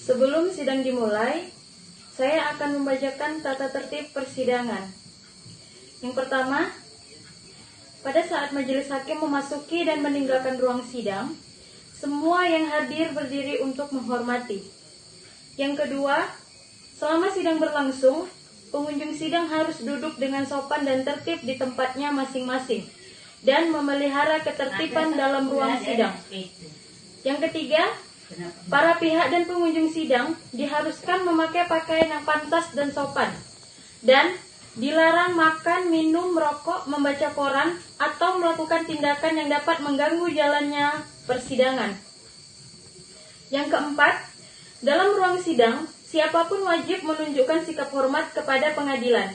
Sebelum sidang dimulai, saya akan membacakan tata tertib persidangan. Yang pertama, pada saat majelis hakim memasuki dan meninggalkan ruang sidang, semua yang hadir berdiri untuk menghormati. Yang kedua, selama sidang berlangsung, pengunjung sidang harus duduk dengan sopan dan tertib di tempatnya masing-masing dan memelihara ketertiban dalam ruang sidang. Yang ketiga, para pihak dan pengunjung sidang diharuskan memakai pakaian yang pantas dan sopan, dan dilarang makan, minum, merokok, membaca koran, atau melakukan tindakan yang dapat mengganggu jalannya persidangan. Yang keempat, dalam ruang sidang, siapapun wajib menunjukkan sikap hormat kepada pengadilan.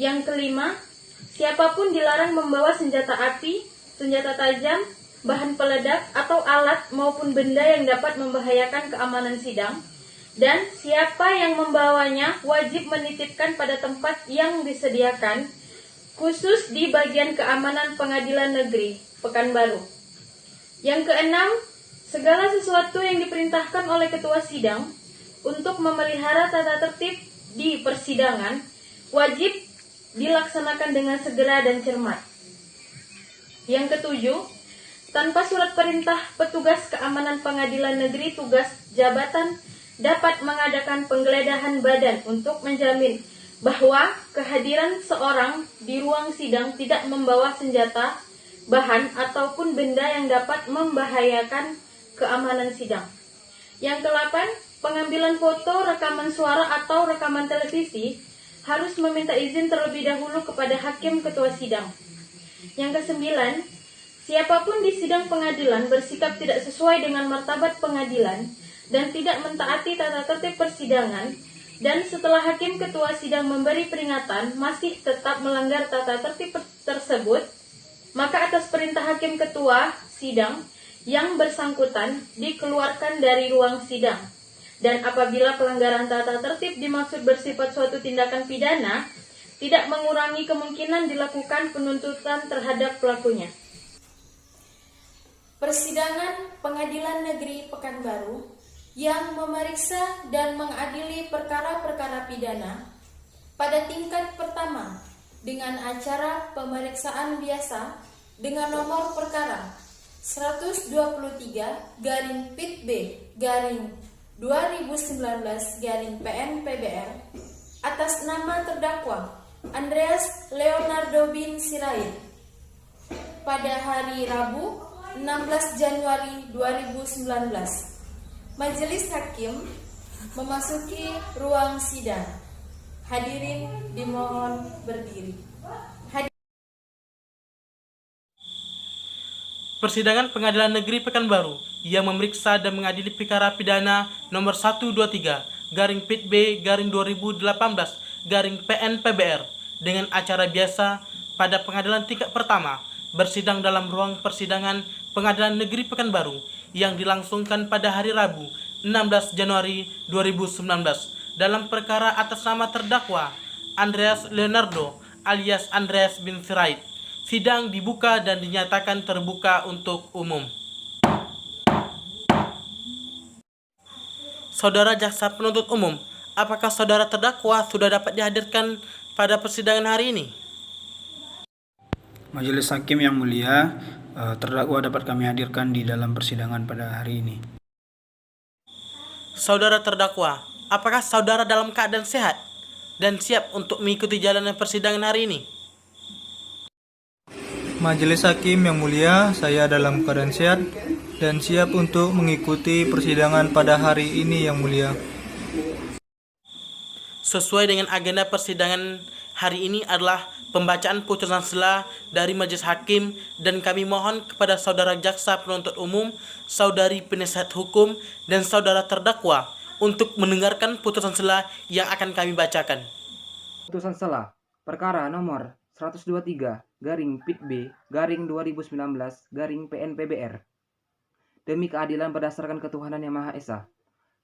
Yang kelima, siapapun dilarang membawa senjata api, senjata tajam, bahan peledak, atau alat maupun benda yang dapat membahayakan keamanan sidang. Dan siapa yang membawanya wajib menitipkan pada tempat yang disediakan, khusus di bagian keamanan Pengadilan Negeri Pekanbaru. Yang keenam, segala sesuatu yang diperintahkan oleh ketua sidang untuk memelihara tata tertib di persidangan wajib dilaksanakan dengan segera dan cermat. Yang ketujuh, tanpa surat perintah petugas keamanan Pengadilan Negeri Tugas Jabatan dapat mengadakan penggeledahan badan untuk menjamin bahwa kehadiran seorang di ruang sidang tidak membawa senjata, bahan, ataupun benda yang dapat membahayakan keamanan sidang. Yang kedelapan, pengambilan foto, rekaman suara, atau rekaman televisi harus meminta izin terlebih dahulu kepada hakim ketua sidang. Yang kesembilan, siapapun di sidang pengadilan bersikap tidak sesuai dengan martabat pengadilan dan tidak mentaati tata tertib persidangan, dan setelah hakim ketua sidang memberi peringatan masih tetap melanggar tata tertib tersebut, maka atas perintah hakim ketua sidang yang bersangkutan dikeluarkan dari ruang sidang. Dan apabila pelanggaran tata tertib dimaksud bersifat suatu tindakan pidana, tidak mengurangi kemungkinan dilakukan penuntutan terhadap pelakunya. Persidangan Pengadilan Negeri Pekanbaru yang memeriksa dan mengadili perkara-perkara pidana pada tingkat pertama dengan acara pemeriksaan biasa dengan nomor perkara 123/PIT-B/2019/PN-PBR atas nama terdakwa Andreas Leonardo bin Sirait pada hari Rabu 16 Januari 2019. Majelis hakim memasuki ruang sidang. Hadirin dimohon berdiri. Persidangan Pengadilan Negeri Pekanbaru yang memeriksa dan mengadili perkara pidana nomor 123/PIT-B/2018/PN-PBR dengan acara biasa pada pengadilan tingkat pertama bersidang dalam ruang persidangan Pengadilan Negeri Pekanbaru yang dilangsungkan pada hari Rabu 16 Januari 2019 dalam perkara atas nama terdakwa Andreas Leonardo alias Andreas bin Sirait. Sidang dibuka dan dinyatakan terbuka untuk umum. Saudara Jaksa Penuntut Umum, apakah saudara terdakwa sudah dapat dihadirkan pada persidangan hari ini? Majelis Hakim yang mulia, terdakwa dapat kami hadirkan di dalam persidangan pada hari ini. Saudara terdakwa, apakah saudara dalam keadaan sehat dan siap untuk mengikuti jalannya persidangan hari ini? Majelis Hakim yang mulia, saya dalam keadaan sehat dan siap untuk mengikuti persidangan pada hari ini yang mulia. Sesuai dengan agenda persidangan hari ini adalah pembacaan putusan sela dari Majelis Hakim, dan kami mohon kepada saudara Jaksa Penuntut Umum, saudari penasihat hukum, dan saudara terdakwa untuk mendengarkan putusan sela yang akan kami bacakan. Putusan sela perkara nomor 123/PIT-B/2019/PN-PBR. Demi keadilan berdasarkan ketuhanan yang Maha Esa,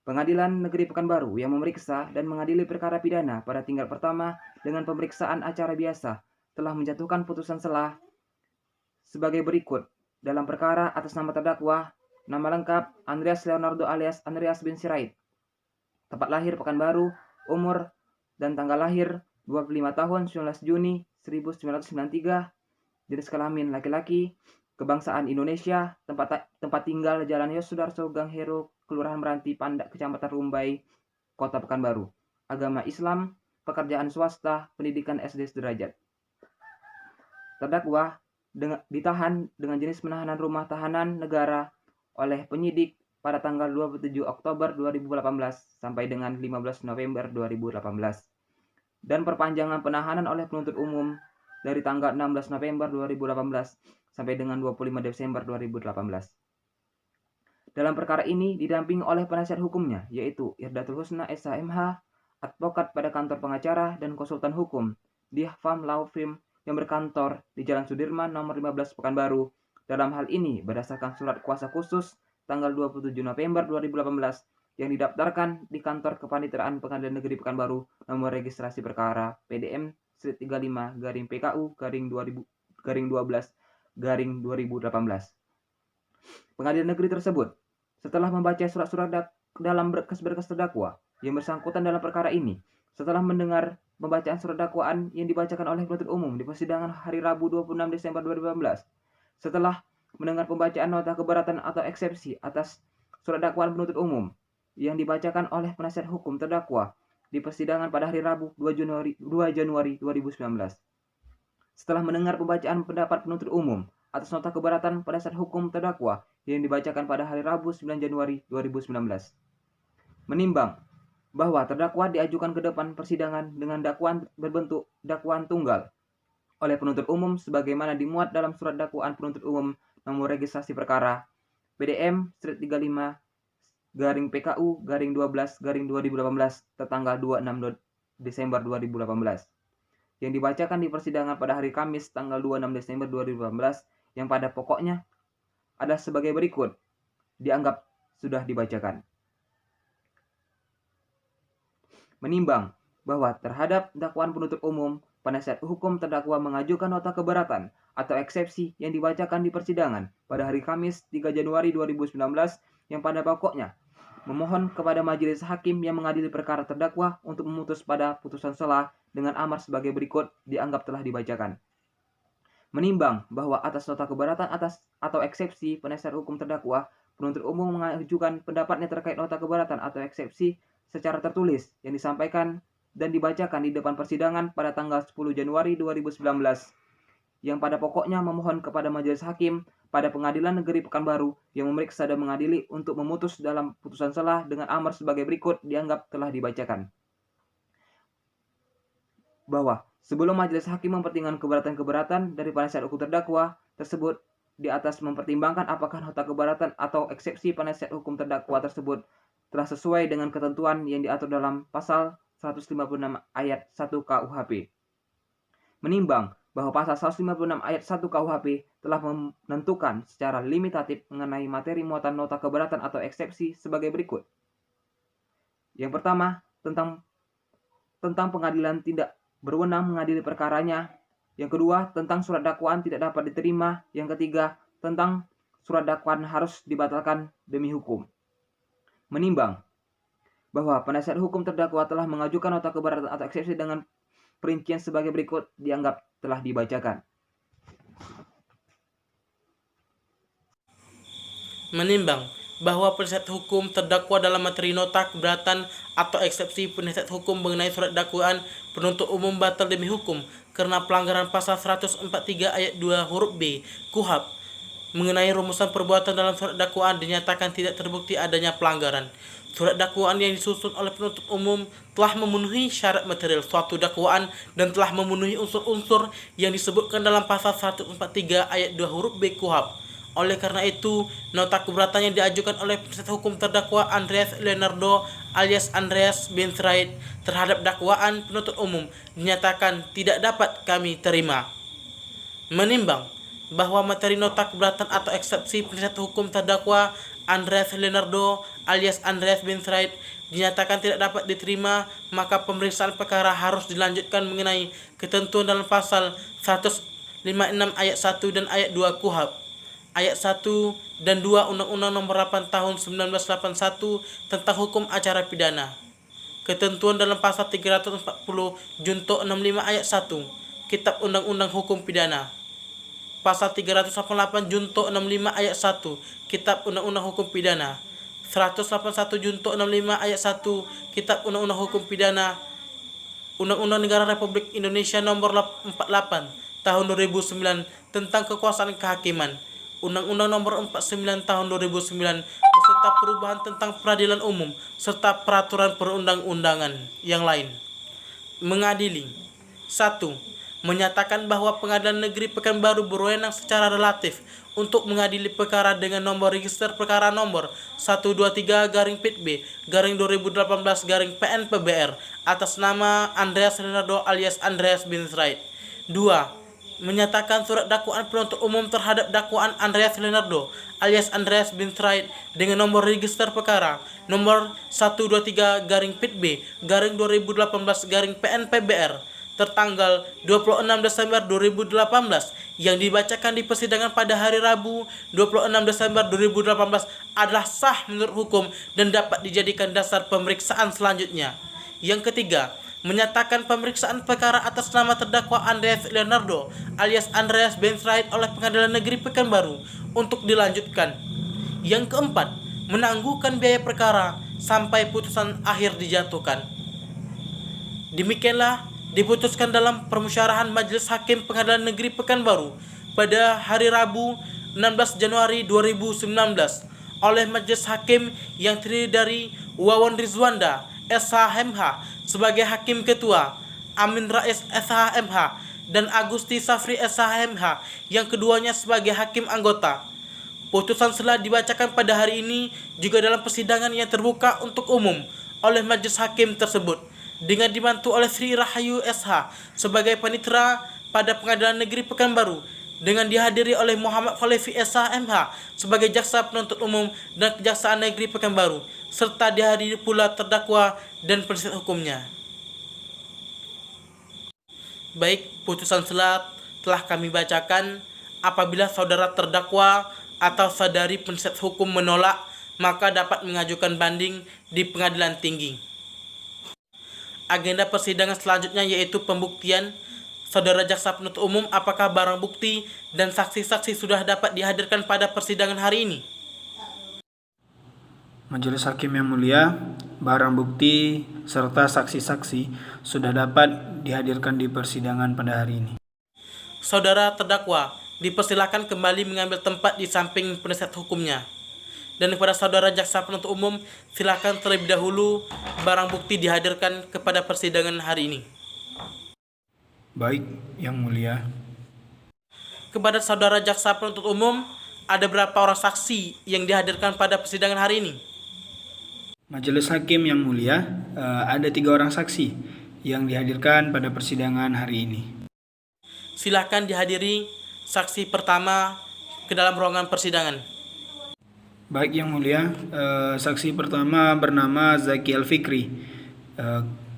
Pengadilan Negeri Pekanbaru yang memeriksa dan mengadili perkara pidana pada tingkat pertama dengan pemeriksaan acara biasa telah menjatuhkan putusan sela sebagai berikut dalam perkara atas nama terdakwa, nama lengkap Andreas Leonardo alias Andreas bin Sirait, tempat lahir Pekanbaru, umur dan tanggal lahir 25 tahun 19 Juni 1993, jenis kelamin laki-laki, kebangsaan Indonesia, tempat tinggal Jalan Yosudarso Gang Heru, Kelurahan Meranti, Pandak, Kecamatan Rumbai, Kota Pekanbaru. Agama Islam, pekerjaan swasta, pendidikan SD sederajat. Terdakwa ditahan dengan jenis penahanan rumah tahanan negara oleh penyidik pada tanggal 27 Oktober 2018 sampai dengan 15 November 2018 dan perpanjangan penahanan oleh penuntut umum dari tanggal 16 November 2018 sampai dengan 25 Desember 2018. Dalam perkara ini didampingi oleh penasihat hukumnya, yaitu Irdatul Husna SHMH, advokat pada kantor pengacara dan konsultan hukum di Farm Law Firm yang berkantor di Jalan Sudirman nomor 15 Pekanbaru. Dalam hal ini berdasarkan surat kuasa khusus tanggal 27 November 2018 yang didaftarkan di kantor Kepaniteraan Pengadilan Negeri Pekanbaru nomor registrasi perkara PDM 35-PKU-12-2018. Pengadilan negeri tersebut setelah membaca surat-surat dalam berkas-berkas terdakwa yang bersangkutan dalam perkara ini, setelah mendengar pembacaan surat dakwaan yang dibacakan oleh penuntut umum di persidangan hari Rabu 26 Desember 2018, setelah mendengar pembacaan nota keberatan atau eksepsi atas surat dakwaan penuntut umum yang dibacakan oleh penasihat hukum terdakwa di persidangan pada hari Rabu 2 Januari 2019. Setelah mendengar pembacaan pendapat penuntut umum atas nota keberatan penasihat hukum terdakwa yang dibacakan pada hari Rabu 9 Januari 2019. Menimbang bahwa terdakwa diajukan ke depan persidangan dengan dakwaan berbentuk dakwaan tunggal oleh penuntut umum sebagaimana dimuat dalam surat dakwaan penuntut umum nomor registrasi perkara PDM 35-PKU-12-2018 tertanggal 26 Desember 2018 yang dibacakan di persidangan pada hari Kamis tanggal 26 Desember 2018 yang pada pokoknya ada sebagai berikut dianggap sudah dibacakan. Menimbang bahwa terhadap dakwaan penuntut umum, penasihat hukum terdakwa mengajukan nota keberatan atau eksepsi yang dibacakan di persidangan pada hari Kamis 3 Januari 2019 yang pada pokoknya memohon kepada majelis hakim yang mengadili perkara terdakwa untuk memutus pada putusan sela dengan amar sebagai berikut dianggap telah dibacakan. Menimbang bahwa atas nota keberatan atau eksepsi penasihat hukum terdakwa, penuntut umum mengajukan pendapatnya terkait nota keberatan atau eksepsi secara tertulis yang disampaikan dan dibacakan di depan persidangan pada tanggal 10 Januari 2019 yang pada pokoknya memohon kepada majelis hakim pada Pengadilan Negeri Pekanbaru yang memeriksa dan mengadili untuk memutus dalam putusan sela dengan amar sebagai berikut dianggap telah dibacakan. Bahwa sebelum majelis hakim mempertimbangkan keberatan-keberatan dari penasihat hukum terdakwa tersebut di atas mempertimbangkan apakah nota keberatan atau eksepsi penasihat hukum terdakwa tersebut telah sesuai dengan ketentuan yang diatur dalam pasal 156 ayat 1 KUHP. Menimbang bahwa pasal 156 ayat 1 KUHP telah menentukan secara limitatif mengenai materi muatan nota keberatan atau eksepsi sebagai berikut. Yang pertama, tentang pengadilan tidak berwenang mengadili perkaranya. Yang kedua, tentang surat dakwaan tidak dapat diterima. Yang ketiga, tentang surat dakwaan harus dibatalkan demi hukum. Menimbang bahwa penasihat hukum terdakwa telah mengajukan nota keberatan atau eksepsi dengan perincian sebagai berikut dianggap telah dibacakan. Menimbang bahwa penasihat hukum terdakwa dalam materi nota keberatan atau eksepsi penasihat hukum mengenai surat dakwaan penuntut umum batal demi hukum karena pelanggaran pasal 143 ayat 2 huruf B KUHP mengenai rumusan perbuatan dalam surat dakwaan dinyatakan tidak terbukti adanya pelanggaran. Surat dakwaan yang disusun oleh penuntut umum telah memenuhi syarat material suatu dakwaan dan telah memenuhi unsur-unsur yang disebutkan dalam pasal 143 ayat 2 huruf B KUHP. Oleh karena itu, nota keberatan yang diajukan oleh penasihat hukum terdakwa Andreas Leonardo alias Andreas Benthraid terhadap dakwaan penuntut umum dinyatakan tidak dapat kami terima. Menimbang bahwa materi nota keberatan atau eksepsi penasihat hukum terdakwa Andreas Leonardo alias Andreas Benthraid dinyatakan tidak dapat diterima, maka pemeriksaan perkara harus dilanjutkan mengenai ketentuan dalam pasal 156 ayat 1 dan ayat 2 KUHP. Ayat 1 dan 2 Undang-Undang Nomor 8 Tahun 1981 tentang Hukum Acara Pidana. ketentuan dalam pasal 340 Junto 65 ayat 1 Kitab Undang-Undang Hukum Pidana, pasal 388 Junto 65 ayat 1 Kitab Undang-Undang Hukum Pidana, 181 Junto 65 ayat 1 Kitab Undang-Undang Hukum Pidana, Undang-Undang Negara Republik Indonesia Nomor 48 Tahun 2009 tentang Kekuasaan Kehakiman, Undang-Undang Nomor 49 Tahun 2009 beserta perubahan tentang peradilan umum serta peraturan perundang-undangan yang lain. Mengadili. 1. Menyatakan bahwa Pengadilan Negeri Pekanbaru berwenang secara relatif untuk mengadili perkara dengan nomor register perkara nomor 123-PIB-2018-PN-PBR atas nama Andreas Leonardo alias Andreas bin Wright. 2. Menyatakan surat dakwaan penuntut umum terhadap dakwaan Andreas Leonardo alias Andreas bin Wright dengan nomor register perkara nomor 123-PIB-2018-PN-PBR tertanggal 26 Desember 2018 yang dibacakan di persidangan pada hari Rabu 26 Desember 2018 adalah sah menurut hukum dan dapat dijadikan dasar pemeriksaan selanjutnya. Yang ketiga, menyatakan pemeriksaan perkara atas nama terdakwa Andreas Leonardo alias Andreas bin Wright oleh Pengadilan Negeri Pekanbaru untuk dilanjutkan. Yang keempat, menangguhkan biaya perkara sampai putusan akhir dijatuhkan. Demikianlah diputuskan dalam permusyarahan Majelis Hakim Pengadilan Negeri Pekanbaru pada hari Rabu 16 Januari 2019 oleh Majelis Hakim yang terdiri dari Wawan Rizwanda SH.MH sebagai Hakim Ketua, Amin Rais SH.MH dan Agusti Safri SH.MH yang keduanya sebagai Hakim Anggota. Putusan setelah dibacakan pada hari ini juga dalam persidangan yang terbuka untuk umum oleh Majelis Hakim tersebut dengan dibantu oleh Sri Rahayu SH sebagai panitera pada Pengadilan Negeri Pekanbaru dengan dihadiri oleh Muhammad Khalifi SH.MH sebagai Jaksa Penuntut Umum dan Kejaksaan Negeri Pekanbaru serta dihadiri pula terdakwa dan penasihat hukumnya. Baik, putusan selat telah kami bacakan. Apabila saudara terdakwa atau saudari penasihat hukum menolak, maka dapat mengajukan banding di pengadilan tinggi. Agenda persidangan selanjutnya yaitu pembuktian. Saudara jaksa penuntut umum, apakah barang bukti dan saksi-saksi sudah dapat dihadirkan pada persidangan hari ini? Majelis Hakim yang mulia, barang bukti serta saksi-saksi sudah dapat dihadirkan di persidangan pada hari ini. Saudara terdakwa dipersilakan kembali mengambil tempat di samping penasihat hukumnya. Dan kepada saudara jaksa penuntut umum, silakan terlebih dahulu barang bukti dihadirkan kepada persidangan hari ini. Baik, yang mulia. Kepada saudara jaksa penuntut umum, ada berapa orang saksi yang dihadirkan pada persidangan hari ini? Majelis Hakim yang mulia, ada 3 orang saksi yang dihadirkan pada persidangan hari ini. Silakan dihadiri saksi pertama ke dalam ruangan persidangan. Baik yang mulia, saksi pertama bernama Zaki Al-Fikri.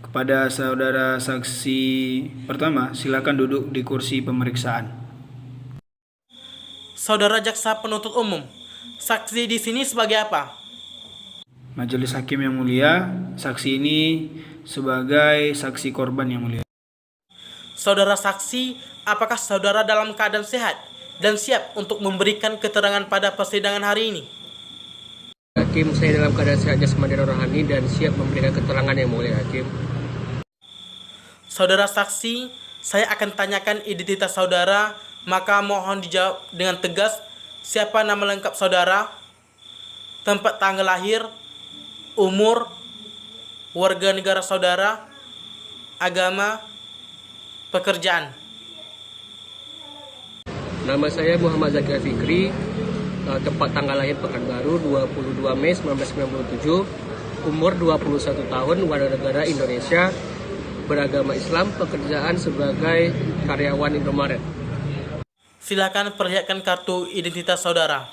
Kepada saudara saksi pertama, silakan duduk di kursi pemeriksaan. Saudara jaksa penuntut umum, saksi di sini sebagai apa? Majelis Hakim yang mulia, saksi ini sebagai saksi korban yang mulia. Saudara saksi, apakah saudara dalam keadaan sehat dan siap untuk memberikan keterangan pada persidangan hari ini? Hakim, saya dalam keadaan sehat jasmani dan rohani dan siap memberikan keterangan yang mulia, Hakim. Saudara saksi, saya akan tanyakan identitas saudara, maka mohon dijawab dengan tegas. Siapa nama lengkap saudara, tempat tanggal lahir, umur, warga negara saudara, agama, pekerjaan. Nama saya Muhammad Zaki Al-Fikri, tempat tanggal lahir Pekanbaru 22 Mei 1997, umur 21 tahun, warga negara Indonesia, beragama Islam, pekerjaan sebagai karyawan Indomaret. Silakan perlihatkan kartu identitas saudara.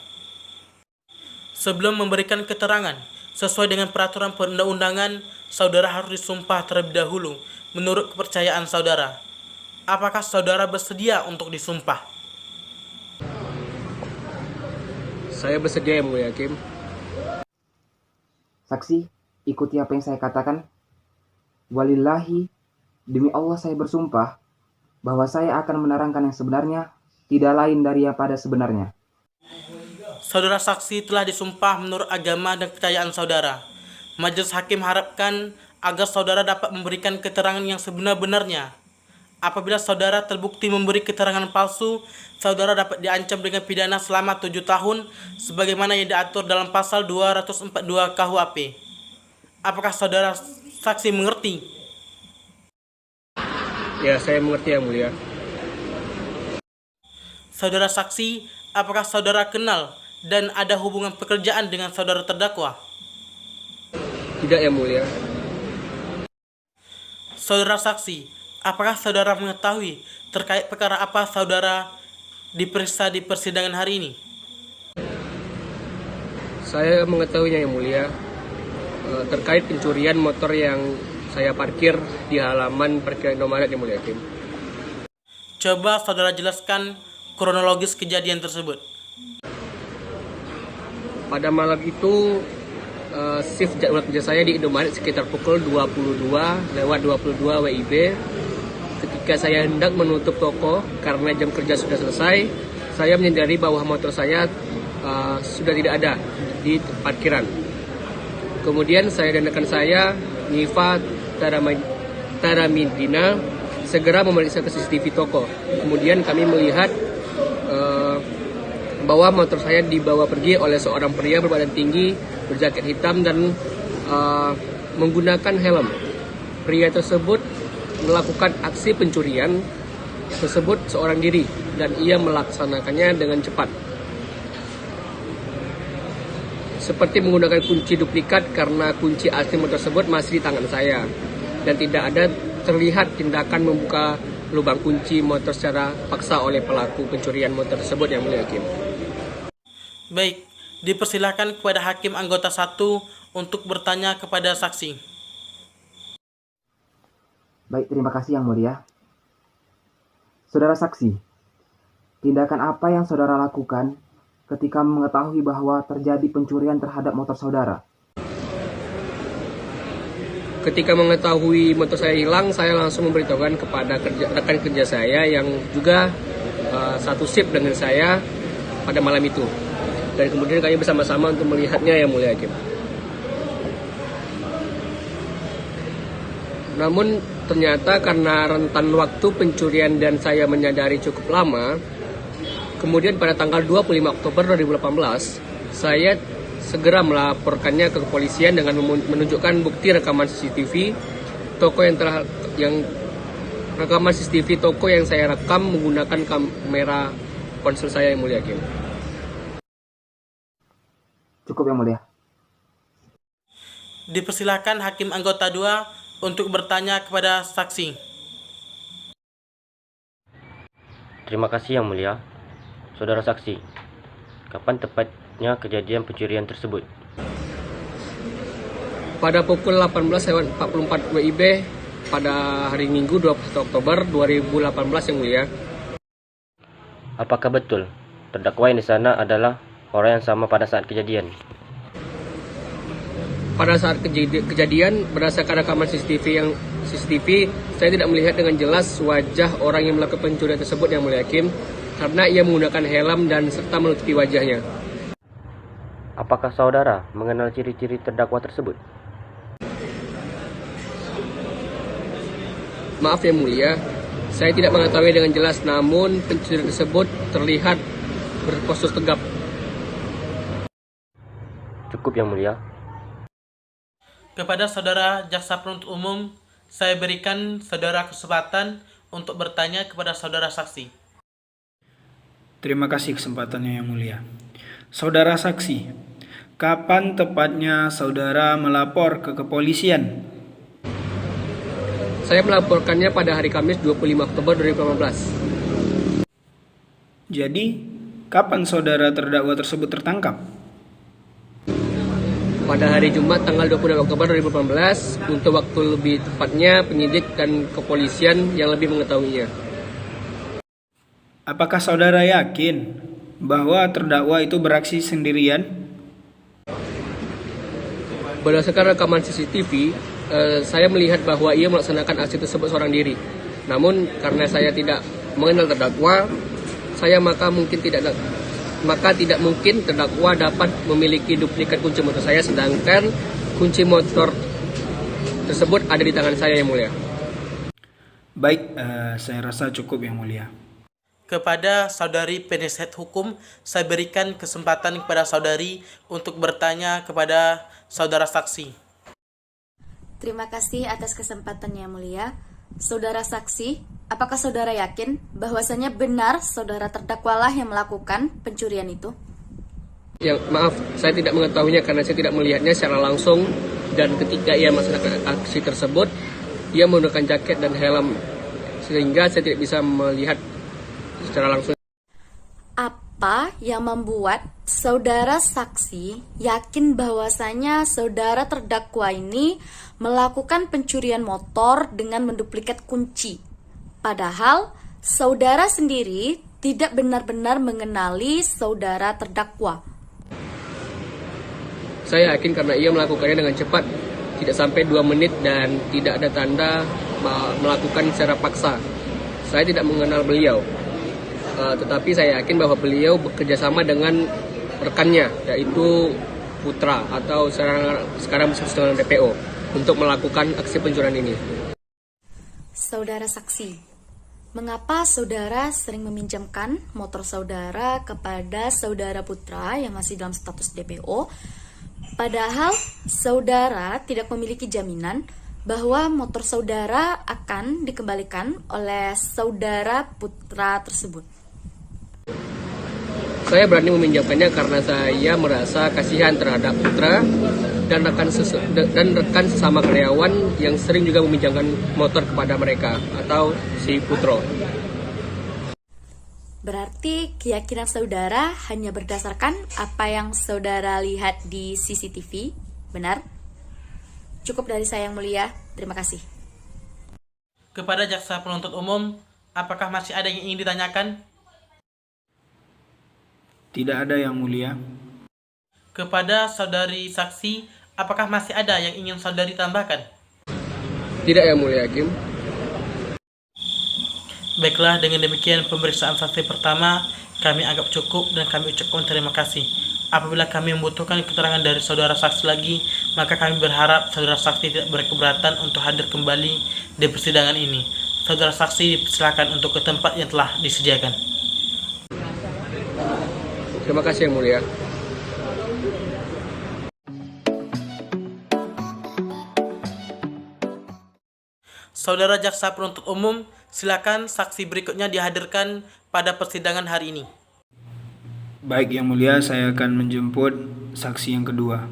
Sebelum memberikan keterangan, sesuai dengan peraturan perundang-undangan, saudara harus disumpah terlebih dahulu menurut kepercayaan saudara. Apakah saudara bersedia untuk disumpah? Saya bersedia, yang mulia, Hakim. Saksi, ikuti apa yang saya katakan. Walillahi, demi Allah saya bersumpah bahwa saya akan menerangkan yang sebenarnya, tidak lain dari yang pada sebenarnya. Saudara saksi telah disumpah menurut agama dan kepercayaan saudara. Majelis hakim harapkan agar saudara dapat memberikan keterangan yang sebenar-benarnya. Apabila saudara terbukti memberi keterangan palsu, saudara dapat diancam dengan pidana selama 7 tahun sebagaimana yang diatur dalam pasal 242 KUHP. Apakah saudara saksi mengerti? Ya, saya mengerti yang mulia. Saudara saksi, apakah saudara kenal dan ada hubungan pekerjaan dengan saudara terdakwa? Tidak yang mulia. Saudara saksi, apakah saudara mengetahui terkait perkara apa saudara diperiksa di persidangan hari ini? Saya mengetahuinya yang mulia, terkait pencurian motor yang saya parkir di halaman parkiran Indomaret yang mulia hakim. Coba saudara jelaskan kronologis kejadian tersebut. Pada malam itu, shift jadwal kerja saya di Indomaret sekitar pukul 22:22 WIB. Ketika saya hendak menutup toko karena jam kerja sudah selesai, saya menyadari bahwa motor saya sudah tidak ada di parkiran. Kemudian saya dan rekan saya, Nifa Taramidina, segera memeriksa ke CCTV toko. Kemudian kami melihat bahwa motor saya dibawa pergi oleh seorang pria berbadan tinggi, berjaket hitam dan menggunakan helm. Pria tersebut melakukan aksi pencurian tersebut seorang diri dan ia melaksanakannya dengan cepat. Seperti menggunakan kunci duplikat karena kunci asli motor tersebut masih di tangan saya dan tidak ada terlihat tindakan membuka lubang kunci motor secara paksa oleh pelaku pencurian motor tersebut yang mulia hakim. Baik, dipersilakan kepada hakim anggota 1 untuk bertanya kepada saksi. Baik, terima kasih yang mulia. Saudara saksi, tindakan apa yang saudara lakukan ketika mengetahui bahwa terjadi pencurian terhadap motor saudara? Ketika mengetahui motor saya hilang, saya langsung memberitahukan kepada rekan kerja saya yang juga satu shift dengan saya pada malam itu. Dan kemudian kami bersama-sama untuk melihatnya yang mulia hakim. Namun ternyata karena rentan waktu pencurian dan saya menyadari cukup lama, kemudian pada tanggal 25 Oktober 2018, saya segera melaporkannya ke kepolisian dengan menunjukkan bukti rekaman CCTV toko rekaman CCTV toko yang saya rekam menggunakan kamera ponsel saya yang mulia hakim. Cukup yang mulia. Dipersilakan hakim anggota 2 untuk bertanya kepada saksi. Terima kasih yang mulia. Saudara saksi, kapan tepatnya kejadian pencurian tersebut? Pada pukul 18:44 WIB pada hari Minggu 21 Oktober 2018 yang mulia. Apakah betul terdakwa yang di sana adalah orang yang sama pada saat kejadian? Pada saat kejadian, berdasarkan rekaman CCTV, saya tidak melihat dengan jelas wajah orang yang melakukan pencurian tersebut yang mulia hakim, karena ia menggunakan helm dan serta menutupi wajahnya. Apakah saudara mengenal ciri-ciri terdakwa tersebut? Maaf yang mulia, saya tidak mengetahui dengan jelas, namun pencurian tersebut terlihat berpostur tegap. Cukup yang mulia. Kepada saudara jaksa penuntut umum, saya berikan saudara kesempatan untuk bertanya kepada saudara saksi. Terima kasih kesempatannya yang mulia. Saudara saksi, kapan tepatnya saudara melapor ke kepolisian? Saya melaporkannya pada hari Kamis 25 Oktober 2018. Jadi, kapan saudara terdakwa tersebut tertangkap? Pada hari Jumat tanggal 26 Oktober 2018, untuk waktu lebih tepatnya penyidik dan kepolisian yang lebih mengetahuinya. Apakah saudara yakin bahwa terdakwa itu beraksi sendirian? Berdasarkan rekaman CCTV, saya melihat bahwa ia melaksanakan aksi tersebut seorang diri. Namun karena saya tidak mengenal terdakwa, maka tidak mungkin terdakwa dapat memiliki duplikat kunci motor saya, sedangkan kunci motor tersebut ada di tangan saya, Yang Mulia. Baik, saya rasa cukup Yang Mulia. Kepada saudari penasihat hukum, saya berikan kesempatan kepada saudari untuk bertanya kepada saudara saksi. Terima kasih atas kesempatannya, Yang Mulia. Saudara saksi, apakah saudara yakin bahwasanya benar saudara terdakwalah yang melakukan pencurian itu? Maaf, saya tidak mengetahuinya karena saya tidak melihatnya secara langsung, dan ketika ia melaksanakan aksi tersebut, ia menggunakan jaket dan helm, sehingga saya tidak bisa melihat secara langsung. Apa yang membuat saudara saksi yakin bahwasanya saudara terdakwa ini melakukan pencurian motor dengan menduplikat kunci? Padahal saudara sendiri tidak benar-benar mengenali saudara terdakwa. Saya yakin karena ia melakukannya dengan cepat, tidak sampai 2 menit, dan tidak ada tanda melakukan secara paksa. Saya tidak mengenal beliau. Tetapi saya yakin bahwa beliau bekerja sama dengan rekannya, yaitu Putra atau sekarang disebut dengan DPO, untuk melakukan aksi pencurian ini. Saudara saksi, mengapa saudara sering meminjamkan motor saudara kepada saudara Putra yang masih dalam status DPO, padahal saudara tidak memiliki jaminan bahwa motor saudara akan dikembalikan oleh saudara Putra tersebut? Saya berani meminjamkannya karena saya merasa kasihan terhadap Putra dan rekan sesama karyawan yang sering juga meminjamkan motor kepada mereka atau si Putro. Berarti keyakinan saudara hanya berdasarkan apa yang saudara lihat di CCTV, benar? Cukup dari saya, Yang Mulia. Terima kasih. Kepada jaksa penuntut umum, apakah masih ada yang ingin ditanyakan? Tidak ada Yang Mulia. Kepada saudari saksi, apakah masih ada yang ingin saudari tambahkan? Tidak, Yang Mulia Hakim. Baiklah, dengan demikian pemeriksaan saksi pertama kami anggap cukup dan kami ucapkan terima kasih. Apabila kami membutuhkan keterangan dari saudara saksi lagi, maka kami berharap saudara saksi tidak berkeberatan untuk hadir kembali di persidangan ini. Saudara saksi dipersilakan untuk ke tempat yang telah disediakan. Terima kasih, Yang Mulia. Saudara jaksa penuntut umum, silakan saksi berikutnya dihadirkan pada persidangan hari ini. Baik Yang Mulia, saya akan menjemput saksi yang kedua.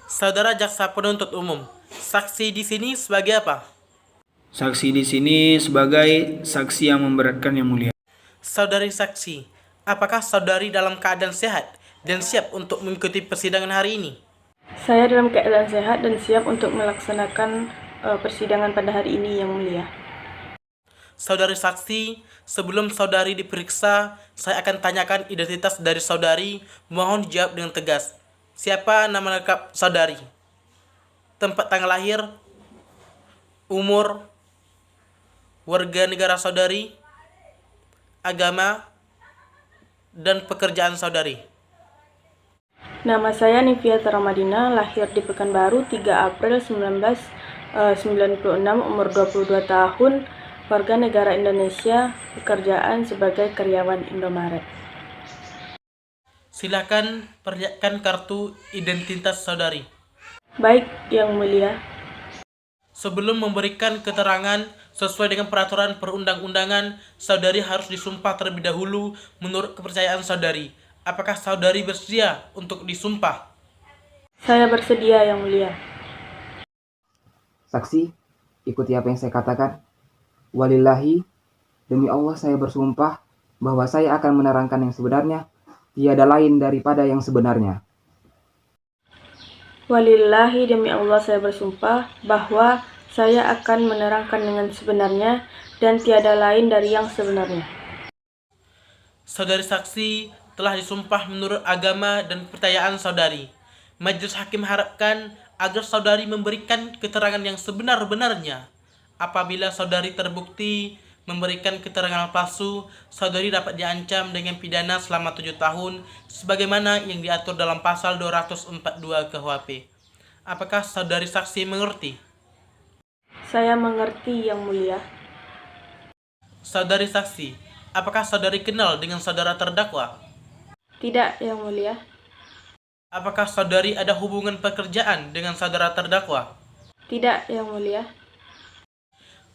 Saudara jaksa penuntut umum, saksi di sini sebagai apa? Saksi di sini sebagai saksi yang memberatkan Yang Mulia. Saudari saksi, apakah saudari dalam keadaan sehat dan siap untuk mengikuti persidangan hari ini? Saya dalam keadaan sehat dan siap untuk melaksanakan persidangan pada hari ini, Yang Mulia. Saudari saksi, sebelum saudari diperiksa, saya akan tanyakan identitas dari saudari. Mohon dijawab dengan tegas. Siapa nama lengkap saudari? Tempat tanggal lahir? Umur? Warga negara saudari? Agama? Dan pekerjaan saudari? Nama saya Nivia Taramadina, lahir di Pekanbaru 3 April 1996, umur 22 tahun, warga negara Indonesia, pekerjaan sebagai karyawan Indomaret. Silakan perlihatkan kartu identitas saudari. Baik, Yang Mulia. Sebelum memberikan keterangan sesuai dengan peraturan perundang-undangan, saudari harus disumpah terlebih dahulu menurut kepercayaan saudari. Apakah saudari bersedia untuk disumpah? Saya bersedia, Yang Mulia. Saksi, ikuti apa yang saya katakan. Walillahi, demi Allah saya bersumpah bahwa saya akan menerangkan yang sebenarnya, tiada lain daripada yang sebenarnya. Walillahi, demi Allah saya bersumpah bahwa saya akan menerangkan dengan sebenarnya dan tiada lain dari yang sebenarnya. Saudari saksi telah disumpah menurut agama dan kepercayaan saudari. Majelis hakim harapkan agar saudari memberikan keterangan yang sebenar-benarnya. Apabila saudari terbukti memberikan keterangan palsu, saudari dapat diancam dengan pidana selama 7 tahun sebagaimana yang diatur dalam pasal 242 KUHP. Apakah saudari saksi mengerti? Saya mengerti, Yang Mulia. Saudari saksi, apakah saudari kenal dengan saudara terdakwa? Tidak, Yang Mulia. Apakah saudari ada hubungan pekerjaan dengan saudara terdakwa? Tidak, Yang Mulia.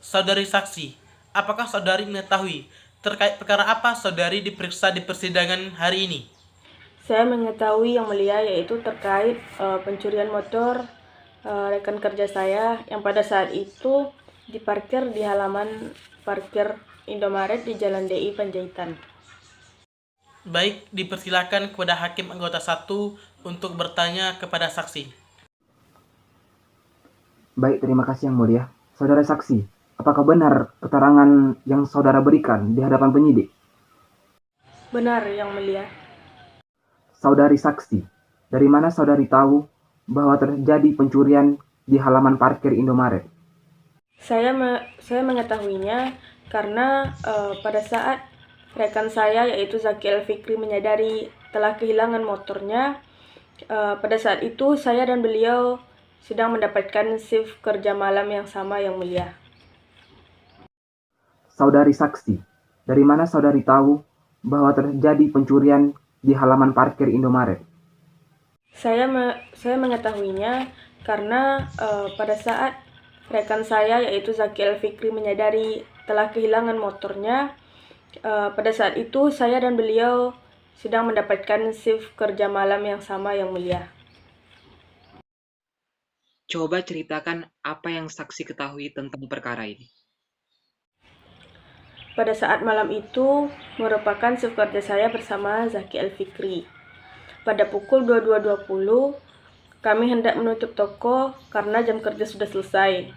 Saudari saksi, apakah saudari mengetahui terkait perkara apa saudari diperiksa di persidangan hari ini? Saya mengetahui, Yang Mulia, yaitu terkait pencurian motor rekan kerja saya yang pada saat itu diparkir di halaman parkir Indomaret di Jalan DI Panjaitan. Baik, dipersilakan kepada Hakim Anggota 1 untuk bertanya kepada saksi. Baik, terima kasih Yang Mulia. Saudara saksi, apakah benar keterangan yang saudara berikan di hadapan penyidik? Benar, Yang Mulia. Saudari saksi, dari mana saudari tahu bahwa terjadi pencurian di halaman parkir Indomaret? Saya mengetahuinya karena pada saat rekan saya yaitu Zaki Al-Fikri menyadari telah kehilangan motornya, pada saat itu saya dan beliau sedang mendapatkan shift kerja malam yang sama, Yang Mulia. Saudari saksi, dari mana saudari tahu bahwa terjadi pencurian di halaman parkir Indomaret? Saya mengetahuinya karena pada saat rekan saya yaitu Zaki Al-Fikri menyadari telah kehilangan motornya, pada saat itu saya dan beliau sedang mendapatkan shift kerja malam yang sama, Yang Mulia. Coba ceritakan apa yang saksi ketahui tentang perkara ini. Pada saat malam itu merupakan shift kerja saya bersama Zaki Al-Fikri. Pada pukul 22.20 kami hendak menutup toko karena jam kerja sudah selesai.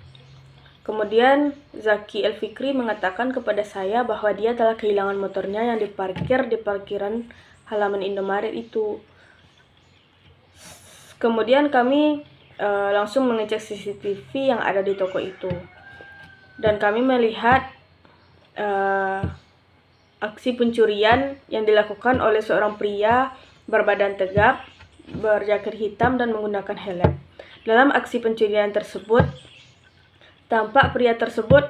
Kemudian Zaki Al-Fikri mengatakan kepada saya bahwa dia telah kehilangan motornya yang diparkir di parkiran halaman Indomaret itu. Kemudian kami langsung mengecek CCTV yang ada di toko itu. Dan kami melihat aksi pencurian yang dilakukan oleh seorang pria berbadan tegap, berjaket hitam dan menggunakan helm. Dalam aksi pencurian tersebut, tampak pria tersebut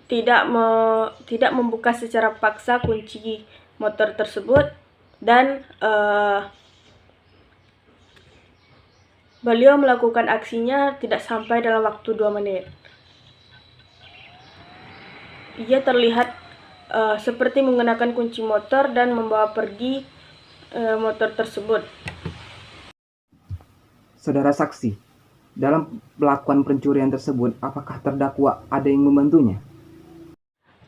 tidak membuka secara paksa kunci motor tersebut dan beliau melakukan aksinya tidak sampai dalam waktu 2 menit. Ia terlihat seperti menggunakan kunci motor dan membawa pergi motor tersebut. Saudara saksi, dalam melakukan pencurian tersebut, apakah terdakwa ada yang membantunya?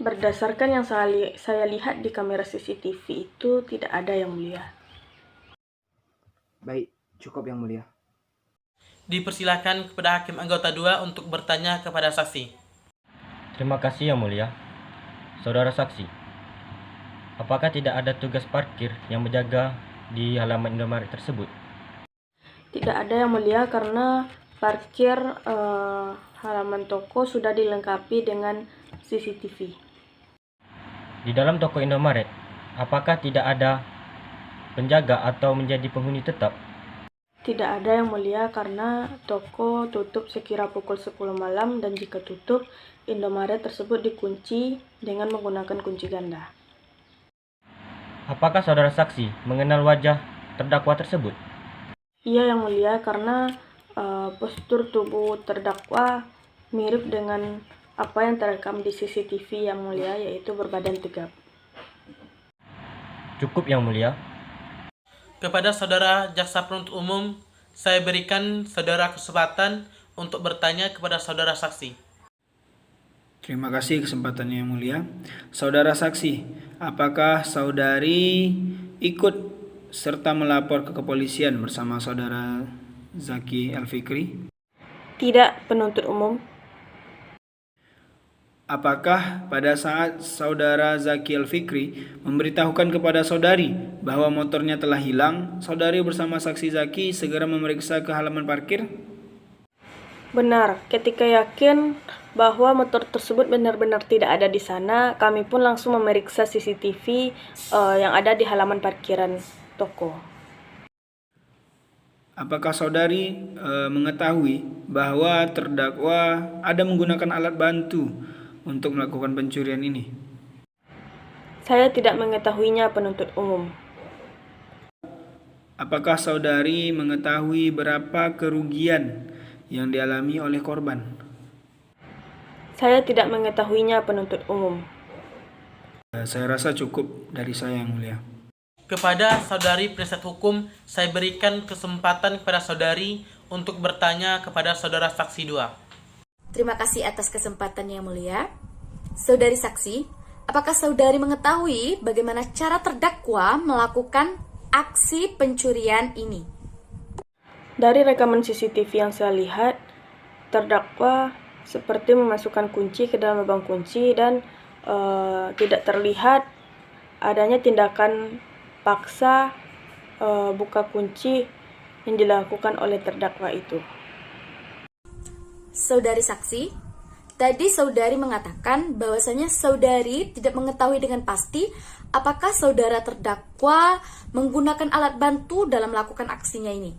Berdasarkan yang saya lihat di kamera CCTV itu tidak ada, Yang Mulia. Baik, cukup Yang Mulia. Dipersilakan kepada Hakim Anggota 2 untuk bertanya kepada saksi. Terima kasih Yang Mulia. Saudara saksi, apakah tidak ada tugas parkir yang menjaga di halaman Indomaret tersebut? Tidak ada, Yang Mulia, karena parkir halaman toko sudah dilengkapi dengan CCTV. Di dalam toko Indomaret, apakah tidak ada penjaga atau menjadi penghuni tetap? Tidak ada, Yang Mulia, karena toko tutup sekira pukul 10 malam dan jika tutup, Indomaret tersebut dikunci dengan menggunakan kunci ganda. Apakah saudara saksi mengenal wajah terdakwa tersebut? Iya, Yang Mulia, karena postur tubuh terdakwa mirip dengan apa yang terekam di CCTV, Yang Mulia, yaitu berbadan tegap. Cukup Yang Mulia. Kepada saudara Jaksa Penuntut Umum, saya berikan saudara kesempatan untuk bertanya kepada saudara saksi. Terima kasih kesempatannya yang mulia. Saudara saksi, apakah saudari ikut serta melapor ke kepolisian bersama saudara Zaki Al-Fikri? Tidak, penuntut umum. Apakah pada saat saudara Zaki Al-Fikri memberitahukan kepada saudari bahwa motornya telah hilang, saudari bersama saksi Zaki segera memeriksa ke halaman parkir? Benar, ketika yakin bahwa motor tersebut benar-benar tidak ada di sana, kami pun langsung memeriksa CCTV yang ada di halaman parkiran toko. Apakah saudari mengetahui bahwa terdakwa ada menggunakan alat bantu untuk melakukan pencurian ini? Saya tidak mengetahuinya, penuntut umum. Apakah saudari mengetahui berapa kerugian yang dialami oleh korban? Saya tidak mengetahuinya, penuntut umum. Saya rasa cukup dari saya, Yang Mulia. Kepada saudari penasihat hukum, saya berikan kesempatan kepada saudari untuk bertanya kepada saudara saksi 2. Terima kasih atas kesempatan yang mulia. Saudari saksi, apakah saudari mengetahui bagaimana cara terdakwa melakukan aksi pencurian ini? Dari rekaman CCTV yang saya lihat, terdakwa seperti memasukkan kunci ke dalam lubang kunci dan tidak terlihat adanya tindakan paksa buka kunci yang dilakukan oleh terdakwa itu. Saudari saksi, tadi saudari mengatakan bahwasanya saudari tidak mengetahui dengan pasti apakah saudara terdakwa menggunakan alat bantu dalam melakukan aksinya ini.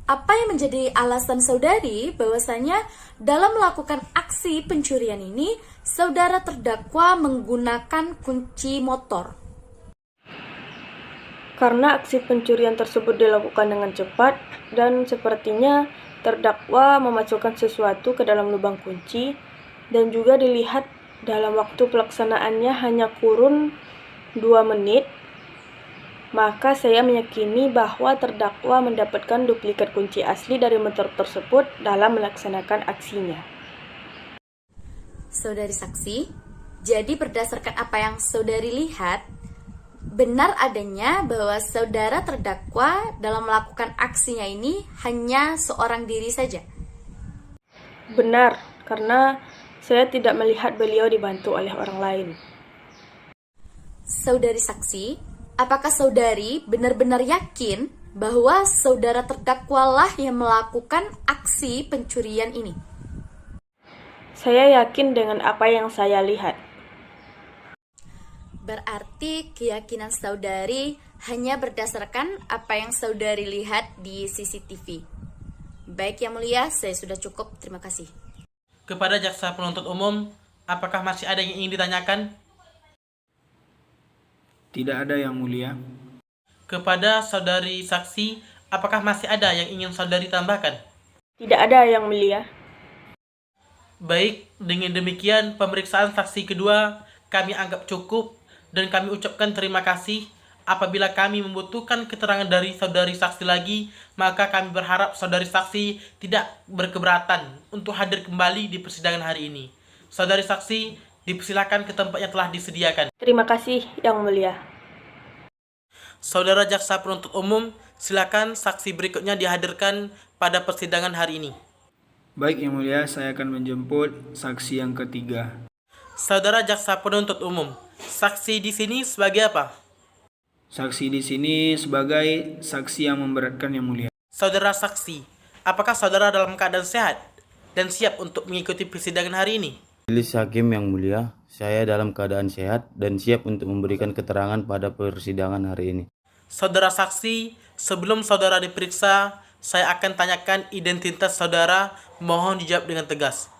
Apa yang menjadi alasan saudari bahwasanya dalam melakukan aksi pencurian ini, saudara terdakwa menggunakan kunci motor? Karena aksi pencurian tersebut dilakukan dengan cepat dan sepertinya terdakwa memasukkan sesuatu ke dalam lubang kunci dan juga dilihat dalam waktu pelaksanaannya hanya kurun 2 menit, maka saya meyakini bahwa terdakwa mendapatkan duplikat kunci asli dari motor tersebut dalam melaksanakan aksinya. Saudari saksi, jadi berdasarkan apa yang saudari lihat, benar adanya bahwa saudara terdakwa dalam melakukan aksinya ini hanya seorang diri saja? Benar, karena saya tidak melihat beliau dibantu oleh orang lain. Saudari saksi, apakah saudari benar-benar yakin bahwa saudara terdakwalah yang melakukan aksi pencurian ini? Saya yakin dengan apa yang saya lihat. Berarti keyakinan saudari hanya berdasarkan apa yang saudari lihat di CCTV. Baik Yang Mulia, saya sudah cukup. Terima kasih. Kepada jaksa penuntut umum, apakah masih ada yang ingin ditanyakan? Tidak ada, Yang Mulia. Kepada saudari saksi, apakah masih ada yang ingin saudari tambahkan? Tidak ada, Yang Mulia. Baik, dengan demikian pemeriksaan saksi kedua kami anggap cukup dan kami ucapkan terima kasih. Apabila kami membutuhkan keterangan dari saudari saksi lagi, maka kami berharap saudari saksi tidak berkeberatan untuk hadir kembali di persidangan hari ini. Saudari saksi, dipersilakan ke tempat yang telah disediakan. Terima kasih, Yang Mulia. Saudara jaksa penuntut umum, silakan saksi berikutnya dihadirkan pada persidangan hari ini. Baik, Yang Mulia, saya akan menjemput saksi yang ketiga. Saudara jaksa penuntut umum, saksi di sini sebagai apa? Saksi di sini sebagai saksi yang memberatkan, Yang Mulia. Saudara saksi, apakah saudara dalam keadaan sehat dan siap untuk mengikuti persidangan hari ini? Majelis Hakim yang mulia, saya dalam keadaan sehat dan siap untuk memberikan keterangan pada persidangan hari ini. Saudara saksi, sebelum saudara diperiksa, saya akan tanyakan identitas saudara, mohon dijawab dengan tegas.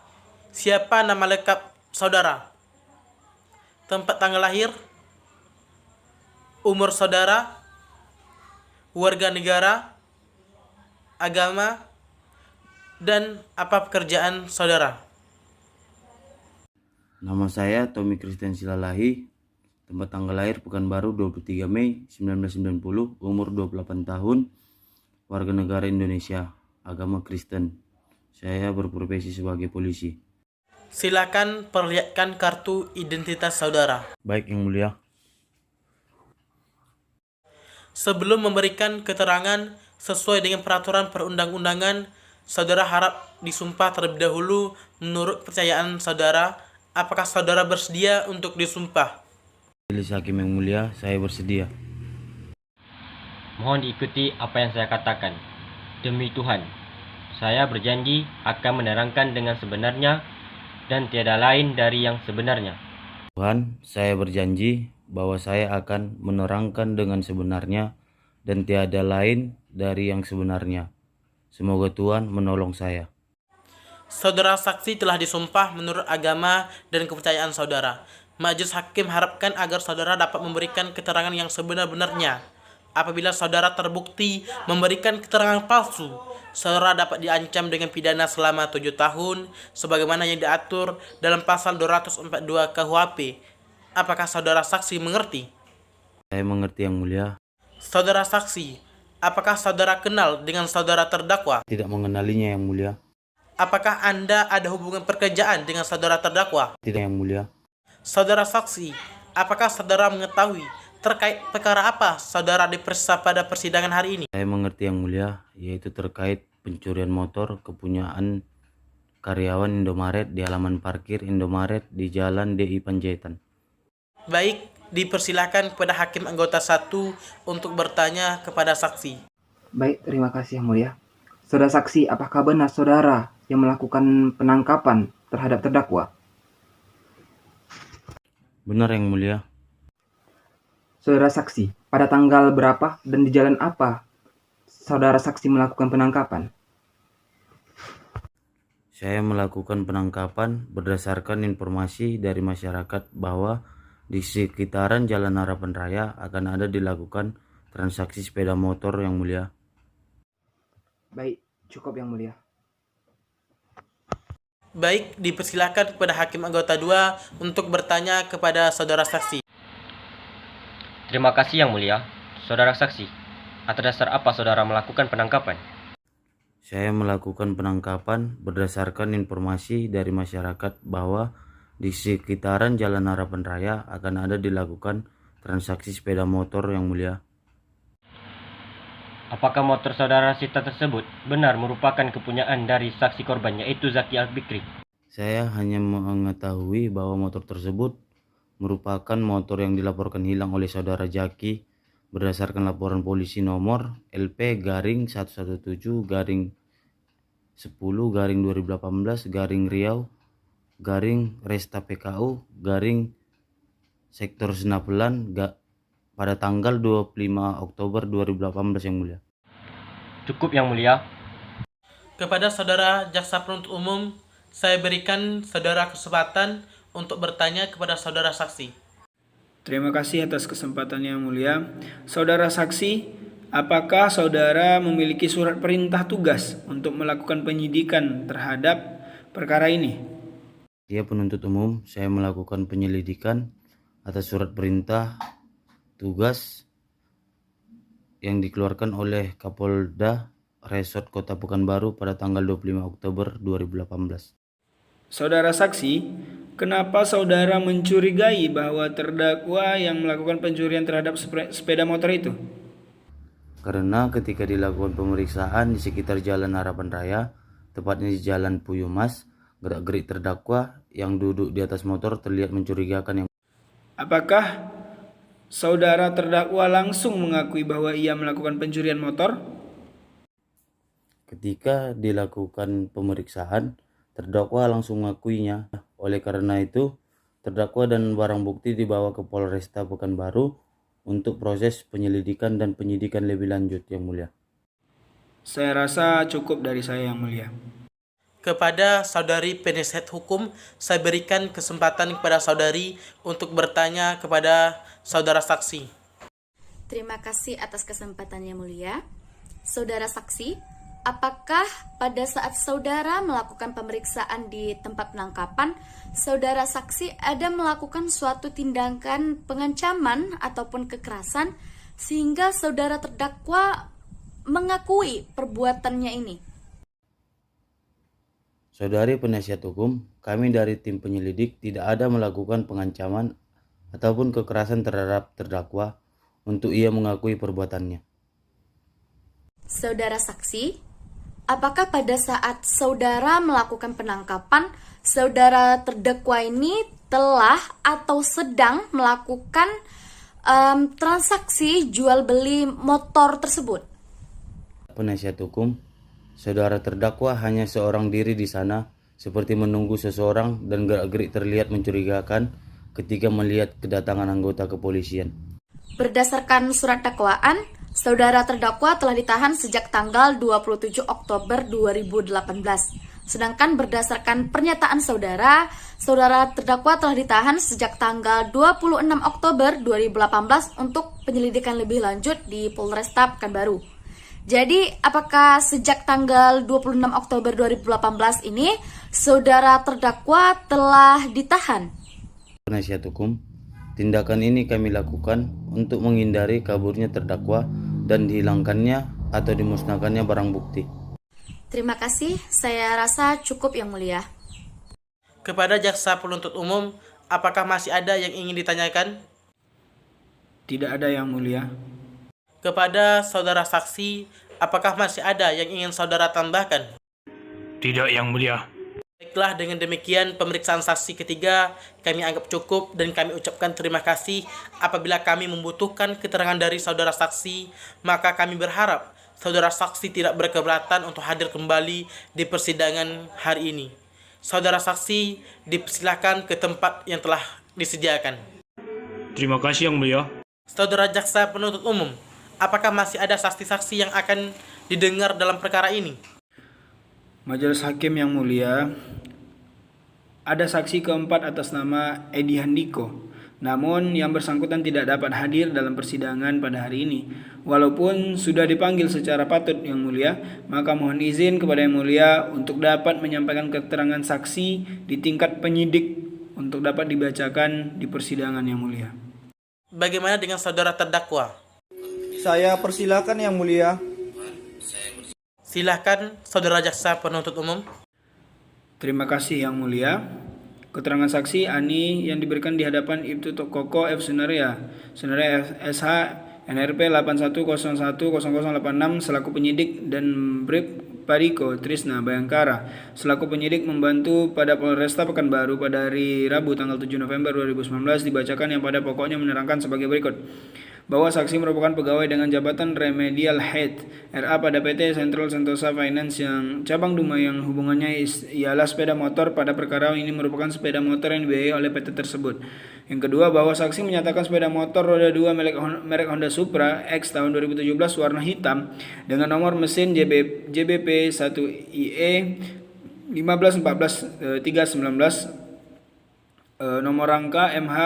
Siapa nama lengkap saudara? Tempat tanggal lahir? Umur saudara? Warga negara? Agama? Dan apa pekerjaan saudara? Nama saya Tommy Christian Silalahi, tempat tanggal lahir Pekanbaru 23 Mei 1990, umur 28 tahun, warga negara Indonesia, agama Kristen. Saya berprofesi sebagai polisi. Silakan perlihatkan kartu identitas saudara. Baik, Yang Mulia. Sebelum memberikan keterangan sesuai dengan peraturan perundang-undangan, saudara harap disumpah terlebih dahulu menurut kepercayaan saudara Apakah saudara bersedia untuk disumpah? Majelis Hakim yang mulia, saya bersedia. Mohon diikuti apa yang saya katakan. Demi Tuhan, saya berjanji akan menerangkan dengan sebenarnya dan tiada lain dari yang sebenarnya. Tuhan, saya berjanji bahwa saya akan menerangkan dengan sebenarnya dan tiada lain dari yang sebenarnya. Semoga Tuhan menolong saya. Saudara saksi telah disumpah menurut agama dan kepercayaan saudara. Majelis Hakim harapkan agar saudara dapat memberikan keterangan yang sebenar-benarnya. Apabila saudara terbukti memberikan keterangan palsu, saudara dapat diancam dengan pidana selama 7 tahun sebagaimana yang diatur dalam pasal 242 KUHP. Apakah saudara saksi mengerti? Saya mengerti yang mulia. Saudara saksi, apakah saudara kenal dengan saudara terdakwa? Tidak mengenalinya yang mulia. Apakah Anda ada hubungan pekerjaan dengan saudara terdakwa? Tidak yang mulia. Saudara saksi, apakah saudara mengetahui terkait perkara apa saudara diperiksa pada persidangan hari ini? Saya mengerti yang mulia, yaitu terkait pencurian motor kepunyaan karyawan Indomaret di halaman parkir Indomaret di Jalan DI Panjaitan. Baik, dipersilakan kepada Hakim anggota 1 untuk bertanya kepada saksi. Baik, terima kasih yang mulia. Saudara saksi, apakah benar saudara yang melakukan penangkapan terhadap terdakwa? Benar yang mulia. Saudara saksi, pada tanggal berapa dan di jalan apa saudara saksi melakukan penangkapan? Saya melakukan penangkapan berdasarkan informasi dari masyarakat bahwa di sekitaran Jalan Harapan Raya akan ada dilakukan transaksi sepeda motor yang mulia. Baik, cukup yang mulia. Baik, dipersilakan kepada Hakim anggota 2 untuk bertanya kepada saudara saksi. Terima kasih yang mulia. Saudara saksi, atas dasar apa saudara melakukan penangkapan? Saya melakukan penangkapan berdasarkan informasi dari masyarakat bahwa di sekitaran Jalan Harapan Raya akan ada dilakukan transaksi sepeda motor yang mulia. Apakah motor saudara sita tersebut benar merupakan kepunyaan dari saksi korban yaitu Zaki Al-Fikri? Saya hanya mengetahui bahwa motor tersebut merupakan motor yang dilaporkan hilang oleh saudara Zaki berdasarkan laporan polisi nomor LP/10/2018/Riau/Resta PKU/Sektor Senapelan pada tanggal 25 Oktober 2018 yang mulia. Cukup yang mulia. Kepada saudara jaksa penuntut umum, saya berikan saudara kesempatan untuk bertanya kepada saudara saksi. Terima kasih atas kesempatannya yang mulia. Saudara saksi, apakah saudara memiliki surat perintah tugas untuk melakukan penyidikan terhadap perkara ini? Ya, penuntut umum, saya melakukan penyelidikan atas surat perintah tugas yang dikeluarkan oleh Kapolda Resort Kota Pekanbaru pada tanggal 25 Oktober 2018. Saudara saksi, kenapa saudara mencurigai bahwa terdakwa yang melakukan pencurian terhadap sepeda motor itu? Karena ketika dilakukan pemeriksaan di sekitar Jalan Harapan Raya, tepatnya di Jalan Puyumas, gerak-gerik terdakwa yang duduk di atas motor terlihat mencurigakan. Apakah saudara terdakwa langsung mengakui bahwa ia melakukan pencurian motor? Ketika dilakukan pemeriksaan, terdakwa langsung mengakuinya. Oleh karena itu, terdakwa dan barang bukti dibawa ke Polresta Pekanbaru untuk proses penyelidikan dan penyidikan lebih lanjut yang mulia. Saya rasa cukup dari saya yang mulia. Kepada saudari penasihat hukum, saya berikan kesempatan kepada saudari untuk bertanya kepada saudara saksi. Terima kasih atas kesempatannya mulia. Saudara saksi, apakah pada saat saudara melakukan pemeriksaan di tempat penangkapan, saudara saksi ada melakukan suatu tindakan pengancaman ataupun kekerasan sehingga saudara terdakwa mengakui perbuatannya ini? Saudari penasihat hukum, kami dari tim penyelidik tidak ada melakukan pengancaman ataupun kekerasan terhadap terdakwa untuk ia mengakui perbuatannya. Saudara saksi, apakah pada saat saudara melakukan penangkapan, saudara terdakwa ini telah atau sedang melakukan transaksi jual beli motor tersebut? Penasihat hukum, saudara terdakwa hanya seorang diri di sana, seperti menunggu seseorang dan gerak-gerik terlihat mencurigakan ketika melihat kedatangan anggota kepolisian. Berdasarkan surat dakwaan, saudara terdakwa telah ditahan sejak tanggal 27 Oktober 2018. Sedangkan berdasarkan pernyataan saudara, saudara terdakwa telah ditahan sejak tanggal 26 Oktober 2018 untuk penyelidikan lebih lanjut di Polresta Pekanbaru. Jadi, apakah sejak tanggal 26 Oktober 2018 ini, saudara terdakwa telah ditahan? Penasihat hukum, tindakan ini kami lakukan untuk menghindari kaburnya terdakwa dan dihilangkannya atau dimusnahkannya barang bukti. Terima kasih, saya rasa cukup Yang Mulia. Kepada jaksa penuntut umum, apakah masih ada yang ingin ditanyakan? Tidak ada Yang Mulia. Kepada saudara saksi, apakah masih ada yang ingin saudara tambahkan? Tidak, Yang Mulia. Baiklah, dengan demikian pemeriksaan saksi ketiga kami anggap cukup dan kami ucapkan terima kasih. Apabila kami membutuhkan keterangan dari saudara saksi, maka kami berharap saudara saksi tidak berkeberatan untuk hadir kembali di persidangan hari ini. Saudara saksi dipersilakan ke tempat yang telah disediakan. Terima kasih, Yang Mulia. Saudara jaksa penuntut umum, apakah masih ada saksi-saksi yang akan didengar dalam perkara ini? Majelis Hakim yang mulia, ada saksi keempat atas nama Edi Handiko. Namun yang bersangkutan tidak dapat hadir dalam persidangan pada hari ini. Walaupun sudah dipanggil secara patut yang mulia, maka mohon izin kepada yang mulia untuk dapat menyampaikan keterangan saksi di tingkat penyidik untuk dapat dibacakan di persidangan yang mulia. Bagaimana dengan saudara terdakwa? Saya persilakan Yang Mulia. Silahkan saudara jaksa penuntut umum. Terima kasih Yang Mulia. Keterangan saksi Ani yang diberikan di hadapan Ibtu Koko F. Sunaria SH NRP 81010086 selaku penyidik dan Brib Pariko Trisna Bayangkara selaku penyidik membantu pada Polresta Pekanbaru pada hari Rabu tanggal 7 November 2019 dibacakan yang pada pokoknya menerangkan sebagai berikut. Bahwa saksi merupakan pegawai dengan jabatan Remedial Head RA pada PT Central Sentosa Finance yang cabang Dumai yang hubungannya ialah sepeda motor. Pada perkara ini merupakan sepeda motor yang dibiayai oleh PT tersebut. Yang kedua, bahwa saksi menyatakan sepeda motor roda 2 merek Honda Supra X tahun 2017 warna hitam dengan nomor mesin JBP 1IE 1514319 nomor rangka MH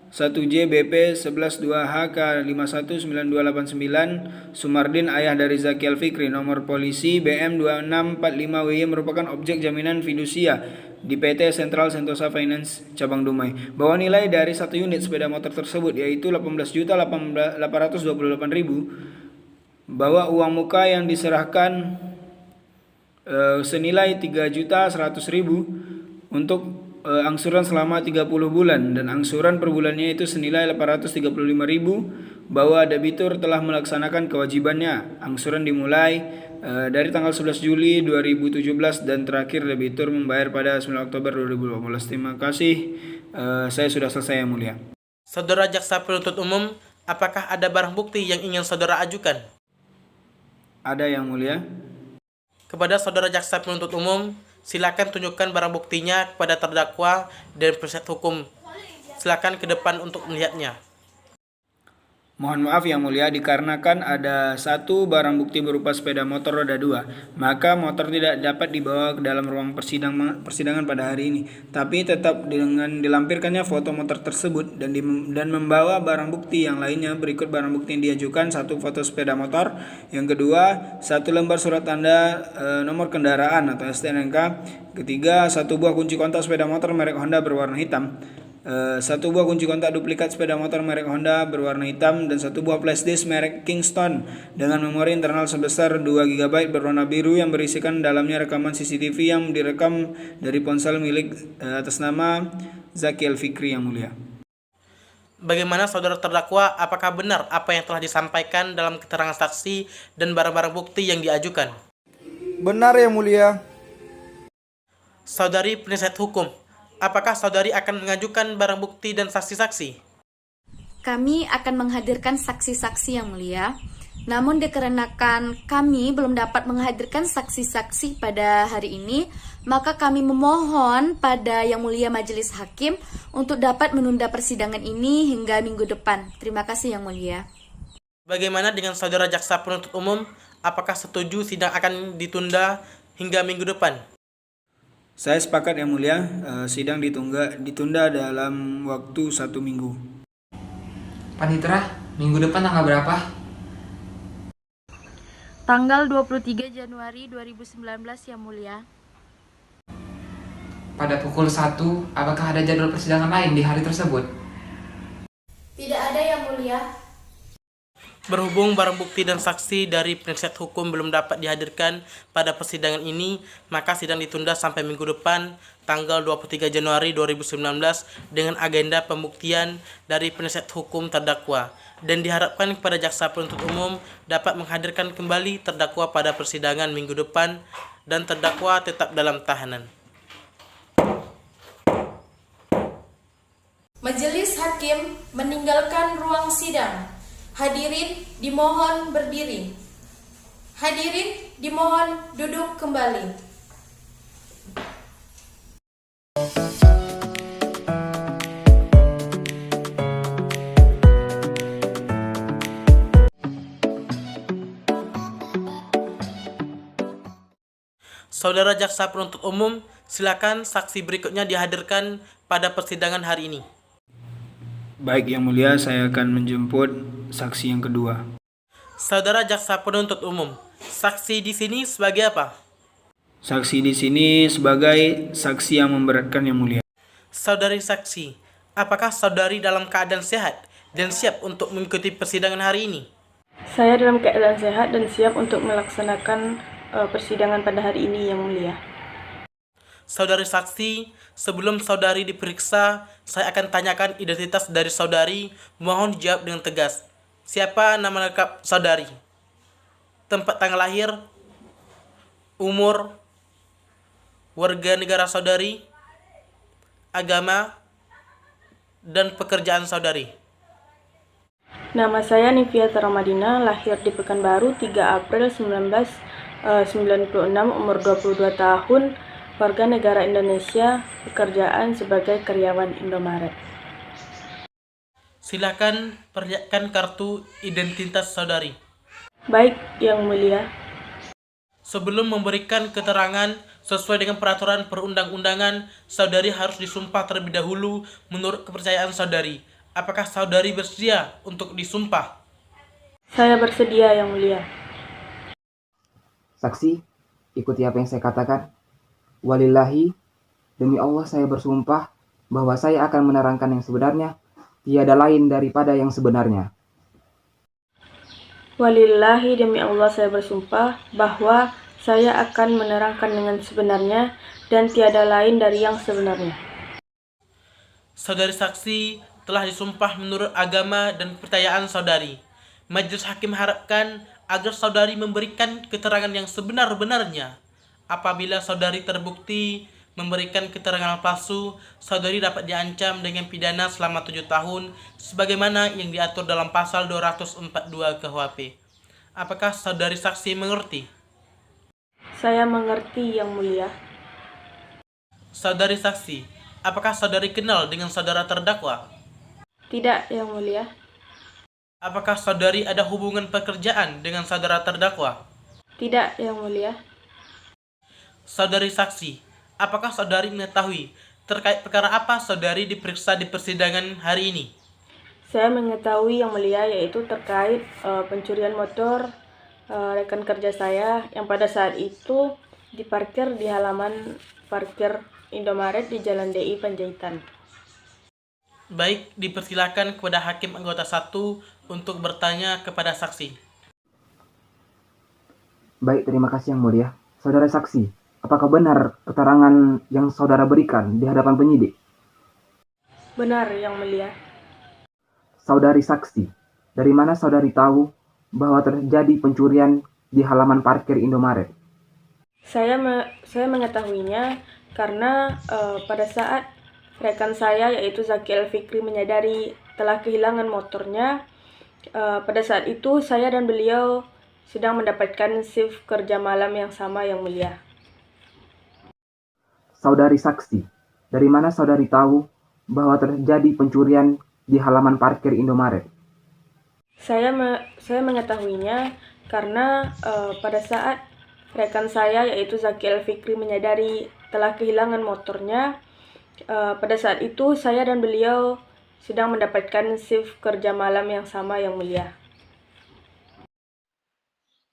1JBP 112HK519289 Sumardin ayah dari Zakiel Fikri. Nomor polisi BM 2645WY merupakan objek jaminan fidusia di PT Central Sentosa Finance cabang Dumai. Bahwa nilai dari satu unit sepeda motor tersebut yaitu 18.828.000. Bahwa uang muka yang diserahkan senilai 3.100.000 untuk angsuran selama 30 bulan dan angsuran per bulannya itu senilai 835.000. Bahwa debitur telah melaksanakan kewajibannya. Angsuran dimulai dari tanggal 11 Juli 2017 dan terakhir debitur membayar pada 9 Oktober 2018. Terima kasih. Saya sudah selesai yang mulia. Saudara jaksa penuntut umum, apakah ada barang bukti yang ingin saudara ajukan? Ada yang mulia. Kepada saudara jaksa penuntut umum, silakan tunjukkan barang buktinya kepada terdakwa dan penasihat hukum. Silakan ke depan untuk melihatnya. Mohon maaf yang mulia, dikarenakan ada satu barang bukti berupa sepeda motor roda 2, maka motor tidak dapat dibawa ke dalam ruang persidangan pada hari ini. Tapi tetap dengan dilampirkannya foto motor tersebut dan membawa barang bukti yang lainnya. Berikut barang bukti yang diajukan: satu foto sepeda motor, yang kedua satu lembar surat tanda nomor kendaraan atau STNK, ketiga satu buah kunci kontak sepeda motor merek Honda berwarna hitam, satu buah kunci kontak duplikat sepeda motor merek Honda berwarna hitam, dan satu buah flash disk merek Kingston dengan memori internal sebesar 2 GB berwarna biru yang berisikan dalamnya rekaman CCTV yang direkam dari ponsel milik atas nama Zakiel Fikri yang mulia. Bagaimana saudara terdakwa, apakah benar apa yang telah disampaikan dalam keterangan saksi dan barang-barang bukti yang diajukan? Benar yang mulia. Saudari penasihat hukum, apakah saudari akan mengajukan barang bukti dan saksi-saksi? Kami akan menghadirkan saksi-saksi yang mulia. Namun dikarenakan kami belum dapat menghadirkan saksi-saksi pada hari ini, maka kami memohon pada Yang Mulia Majelis Hakim untuk dapat menunda persidangan ini hingga minggu depan. Terima kasih Yang Mulia. Bagaimana dengan saudara jaksa penuntut umum? Apakah setuju sidang akan ditunda hingga minggu depan? Saya sepakat yang mulia, sidang ditunda dalam waktu 1 minggu. Panitera, minggu depan tanggal berapa? Tanggal 23 Januari 2019 yang mulia. Pada pukul 1, apakah ada jadwal persidangan lain di hari tersebut? Tidak ada Yang Mulia. Berhubung barang bukti dan saksi dari penasihat hukum belum dapat dihadirkan pada persidangan ini, maka sidang ditunda sampai minggu depan, tanggal 23 Januari 2019 dengan agenda pembuktian dari penasihat hukum terdakwa, dan diharapkan kepada jaksa penuntut umum dapat menghadirkan kembali terdakwa pada persidangan minggu depan dan terdakwa tetap dalam tahanan. Majelis Hakim meninggalkan ruang sidang. Hadirin dimohon berdiri. Hadirin dimohon duduk kembali. Saudara jaksa penuntut umum, silakan saksi berikutnya dihadirkan pada persidangan hari ini. Baik yang mulia, saya akan menjemput saksi yang kedua. Saudara jaksa penuntut umum, saksi di sini sebagai apa? Saksi di sini sebagai saksi yang memberatkan yang mulia. Saudari saksi, apakah saudari dalam keadaan sehat dan siap untuk mengikuti persidangan hari ini? Saya dalam keadaan sehat dan siap untuk melaksanakan persidangan pada hari ini yang mulia. Saudari saksi, sebelum saudari diperiksa, saya akan tanyakan identitas dari saudari. Mohon dijawab dengan tegas. Siapa nama lengkap saudari? Tempat tanggal lahir? Umur? Warga negara saudari? Agama? Dan pekerjaan saudari? Nama saya Nifiata Ramadina, lahir di Pekanbaru 3 April 1996, umur 22 tahun, warga negara Indonesia, pekerjaan sebagai karyawan Indomaret. Silakan perlihatkan kartu identitas saudari. Baik, Yang Mulia. Sebelum memberikan keterangan sesuai dengan peraturan perundang-undangan, saudari harus disumpah terlebih dahulu menurut kepercayaan saudari. Apakah saudari bersedia untuk disumpah? Saya bersedia, Yang Mulia. Saksi, ikuti apa yang saya katakan. Walillahi, demi Allah saya bersumpah bahwa saya akan menerangkan yang sebenarnya, tiada lain daripada yang sebenarnya. Walillahi, demi Allah saya bersumpah bahwa saya akan menerangkan dengan sebenarnya dan tiada lain dari yang sebenarnya. Saudari saksi telah disumpah menurut agama dan kepercayaan saudari. Majelis Hakim harapkan agar saudari memberikan keterangan yang sebenar-benarnya. Apabila saudari terbukti memberikan keterangan palsu, saudari dapat diancam dengan pidana selama 7 tahun sebagaimana yang diatur dalam pasal 242 KUHP. Apakah saudari saksi mengerti? Saya mengerti, Yang Mulia. Saudari saksi, apakah saudari kenal dengan saudara terdakwa? Tidak, Yang Mulia. Apakah saudari ada hubungan pekerjaan dengan saudara terdakwa? Tidak, Yang Mulia. Saudari saksi, apakah saudari mengetahui terkait perkara apa saudari diperiksa di persidangan hari ini? Saya mengetahui, Yang Mulia, yaitu terkait pencurian motor rekan kerja saya yang pada saat itu diparkir di halaman parkir Indomaret di Jalan DI Panjaitan. Baik, dipersilakan kepada Hakim Anggota 1 untuk bertanya kepada saksi. Baik, terima kasih Yang Mulia. Saudara saksi, apakah benar keterangan yang saudara berikan di hadapan penyidik? Benar, Yang Mulia. Saudari saksi, dari mana saudari tahu bahwa terjadi pencurian di halaman parkir Indomaret? Saya mengetahuinya karena pada saat rekan saya yaitu Zaki Al-Fikri menyadari telah kehilangan motornya, pada saat itu saya dan beliau sedang mendapatkan shift kerja malam yang sama, Yang Mulia. Saudari saksi, dari mana saudari tahu bahwa terjadi pencurian di halaman parkir Indomaret? Saya mengetahuinya karena pada saat rekan saya yaitu Zaki Al-Fikri menyadari telah kehilangan motornya, pada saat itu saya dan beliau sedang mendapatkan shift kerja malam yang sama, Yang Mulia.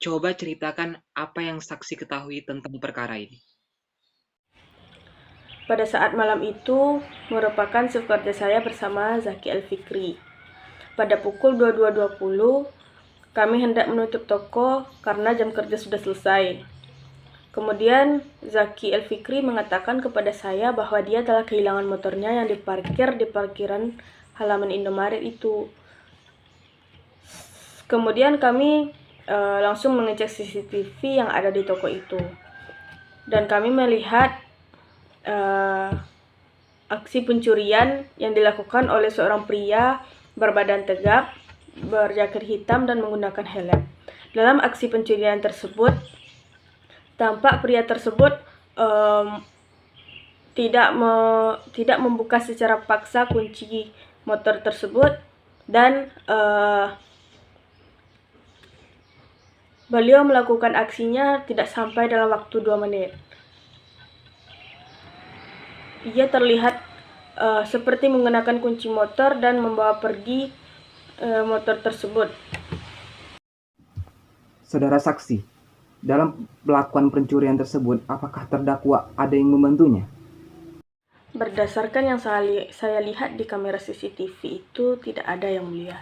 Coba ceritakan apa yang saksi ketahui tentang perkara ini. Pada saat malam itu merupakan shift kerja saya bersama Zaki Al-Fikri. Pada pukul 22.20 kami hendak menutup toko karena jam kerja sudah selesai. Kemudian Zaki Al-Fikri mengatakan kepada saya bahwa dia telah kehilangan motornya yang diparkir di parkiran halaman Indomaret itu. Kemudian kami langsung mengecek CCTV yang ada di toko itu. Dan kami melihat aksi pencurian yang dilakukan oleh seorang pria berbadan tegap, berjaket hitam dan menggunakan helm. Dalam aksi pencurian tersebut, tampak pria tersebut tidak membuka secara paksa kunci motor tersebut dan beliau melakukan aksinya tidak sampai dalam waktu 2 menit. Ia terlihat seperti menggunakan kunci motor dan membawa pergi motor tersebut. Saudara saksi, dalam melakukan pencurian tersebut, apakah terdakwa ada yang membantunya? Berdasarkan yang saya lihat di kamera CCTV itu tidak ada, Yang Mulia.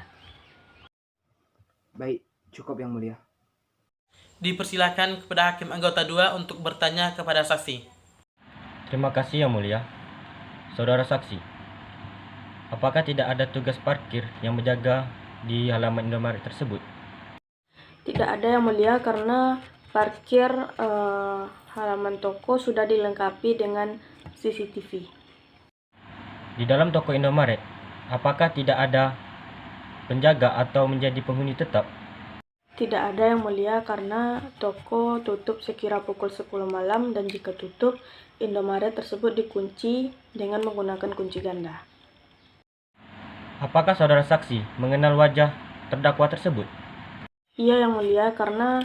Baik, cukup Yang Mulia. Dipersilakan kepada Hakim Anggota 2 untuk bertanya kepada saksi. Terima kasih Yang Mulia. Saudara saksi, apakah tidak ada tugas parkir yang menjaga di halaman Indomaret tersebut? Tidak ada, Yang Mulia, karena parkir halaman toko sudah dilengkapi dengan CCTV. Di dalam toko Indomaret, apakah tidak ada penjaga atau menjadi penghuni tetap? Tidak ada, Yang Mulia, karena toko tutup sekira pukul 10 malam dan jika tutup, Indomaret tersebut dikunci dengan menggunakan kunci ganda. Apakah saudara saksi mengenal wajah terdakwa tersebut? Iya, Yang Mulia, karena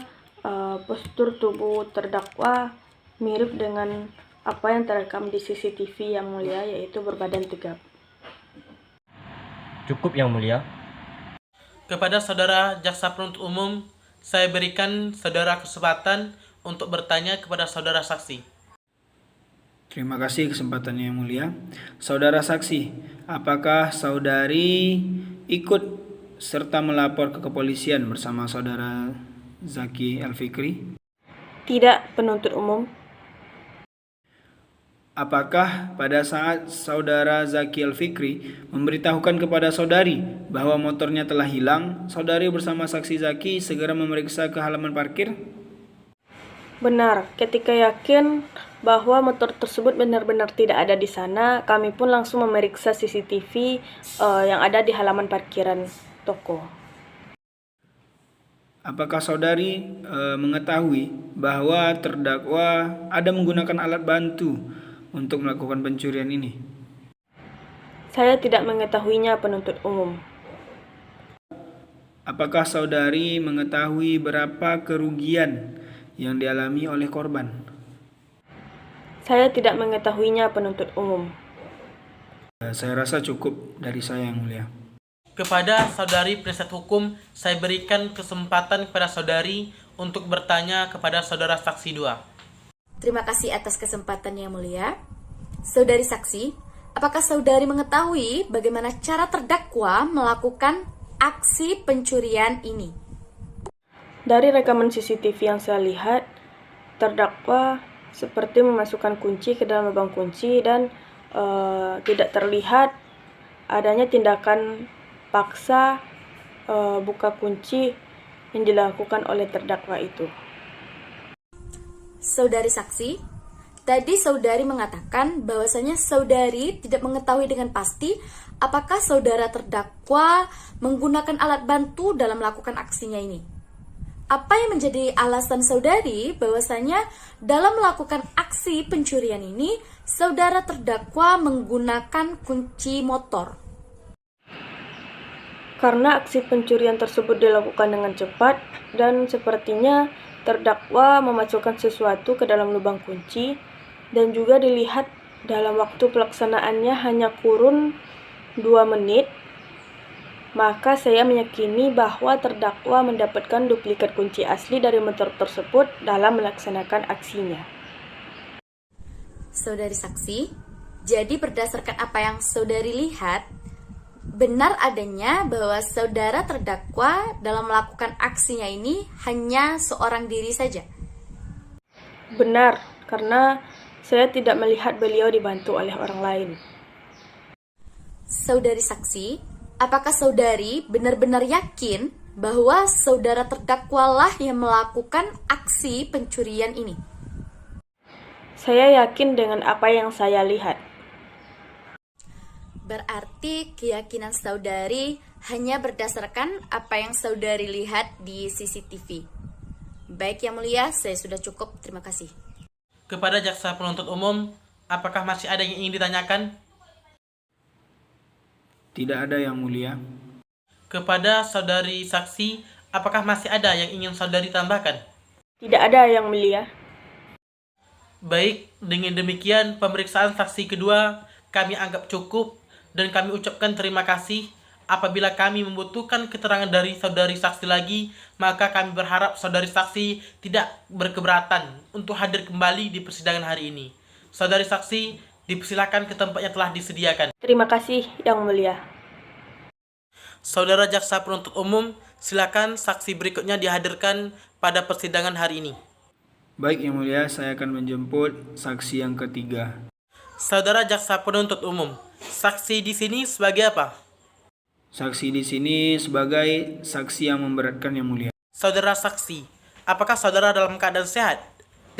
postur tubuh terdakwa mirip dengan apa yang terekam di CCTV, Yang Mulia, yaitu berbadan tegap. Cukup Yang Mulia. Kepada saudara jaksa penuntut umum, saya berikan saudara kesempatan untuk bertanya kepada saudara saksi. Terima kasih kesempatannya Yang Mulia. Saudara saksi, apakah saudari ikut serta melapor ke kepolisian bersama saudara Zaki Al-Fikri? Tidak, penuntut umum. Apakah pada saat saudara Zaki Al-Fikri memberitahukan kepada saudari bahwa motornya telah hilang, saudari bersama saksi Zaki segera memeriksa ke halaman parkir? Benar, ketika yakin bahwa motor tersebut benar-benar tidak ada di sana, kami pun langsung memeriksa CCTV yang ada di halaman parkiran toko. Apakah saudari mengetahui bahwa terdakwa ada menggunakan alat bantu untuk melakukan pencurian ini? Saya tidak mengetahuinya, penuntut umum. Apakah saudari mengetahui berapa kerugian yang dialami oleh korban? Saya tidak mengetahuinya, penuntut umum. Saya rasa cukup dari saya, Yang Mulia. Kepada saudari penasihat hukum, saya berikan kesempatan kepada saudari untuk bertanya kepada saudara saksi 2. Terima kasih atas kesempatan Yang Mulia. Saudari saksi, apakah saudari mengetahui bagaimana cara terdakwa melakukan aksi pencurian ini? Dari rekaman CCTV yang saya lihat, terdakwa seperti memasukkan kunci ke dalam lubang kunci dan tidak terlihat adanya tindakan paksa buka kunci yang dilakukan oleh terdakwa itu. Saudari saksi, tadi saudari mengatakan bahwasanya saudari tidak mengetahui dengan pasti apakah saudara terdakwa menggunakan alat bantu dalam melakukan aksinya ini. Apa yang menjadi alasan saudari bahwasanya dalam melakukan aksi pencurian ini, saudara terdakwa menggunakan kunci motor? Karena aksi pencurian tersebut dilakukan dengan cepat dan sepertinya terdakwa memasukkan sesuatu ke dalam lubang kunci dan juga dilihat dalam waktu pelaksanaannya hanya kurun 2 menit, maka saya meyakini bahwa terdakwa mendapatkan duplikat kunci asli dari motor tersebut dalam melaksanakan aksinya. Saudari saksi, jadi berdasarkan apa yang saudari lihat, benar adanya bahwa saudara terdakwa dalam melakukan aksinya ini hanya seorang diri saja? Benar, karena saya tidak melihat beliau dibantu oleh orang lain. Saudari saksi, apakah saudari benar-benar yakin bahwa saudara terdakwalah yang melakukan aksi pencurian ini? Saya yakin dengan apa yang saya lihat. Berarti keyakinan saudari hanya berdasarkan apa yang saudari lihat di CCTV. Baik Yang Mulia, saya sudah cukup. Terima kasih. Kepada jaksa penuntut umum, apakah masih ada yang ingin ditanyakan? Tidak ada, Yang Mulia. Kepada saudari saksi, apakah masih ada yang ingin saudari tambahkan? Tidak ada, Yang Mulia. Baik, dengan demikian pemeriksaan saksi kedua kami anggap cukup dan kami ucapkan terima kasih. Apabila kami membutuhkan keterangan dari saudari saksi lagi, maka kami berharap saudari saksi tidak berkeberatan untuk hadir kembali di persidangan hari ini. Saudari saksi, dipersilakan ke tempat yang telah disediakan. Terima kasih, Yang Mulia. Saudara jaksa penuntut umum, silakan saksi berikutnya dihadirkan pada persidangan hari ini. Baik, Yang Mulia, saya akan menjemput saksi yang ketiga. Saudara jaksa penuntut umum, saksi di sini sebagai apa? Saksi di sini sebagai saksi yang memberatkan, Yang Mulia. Saudara saksi, apakah saudara dalam keadaan sehat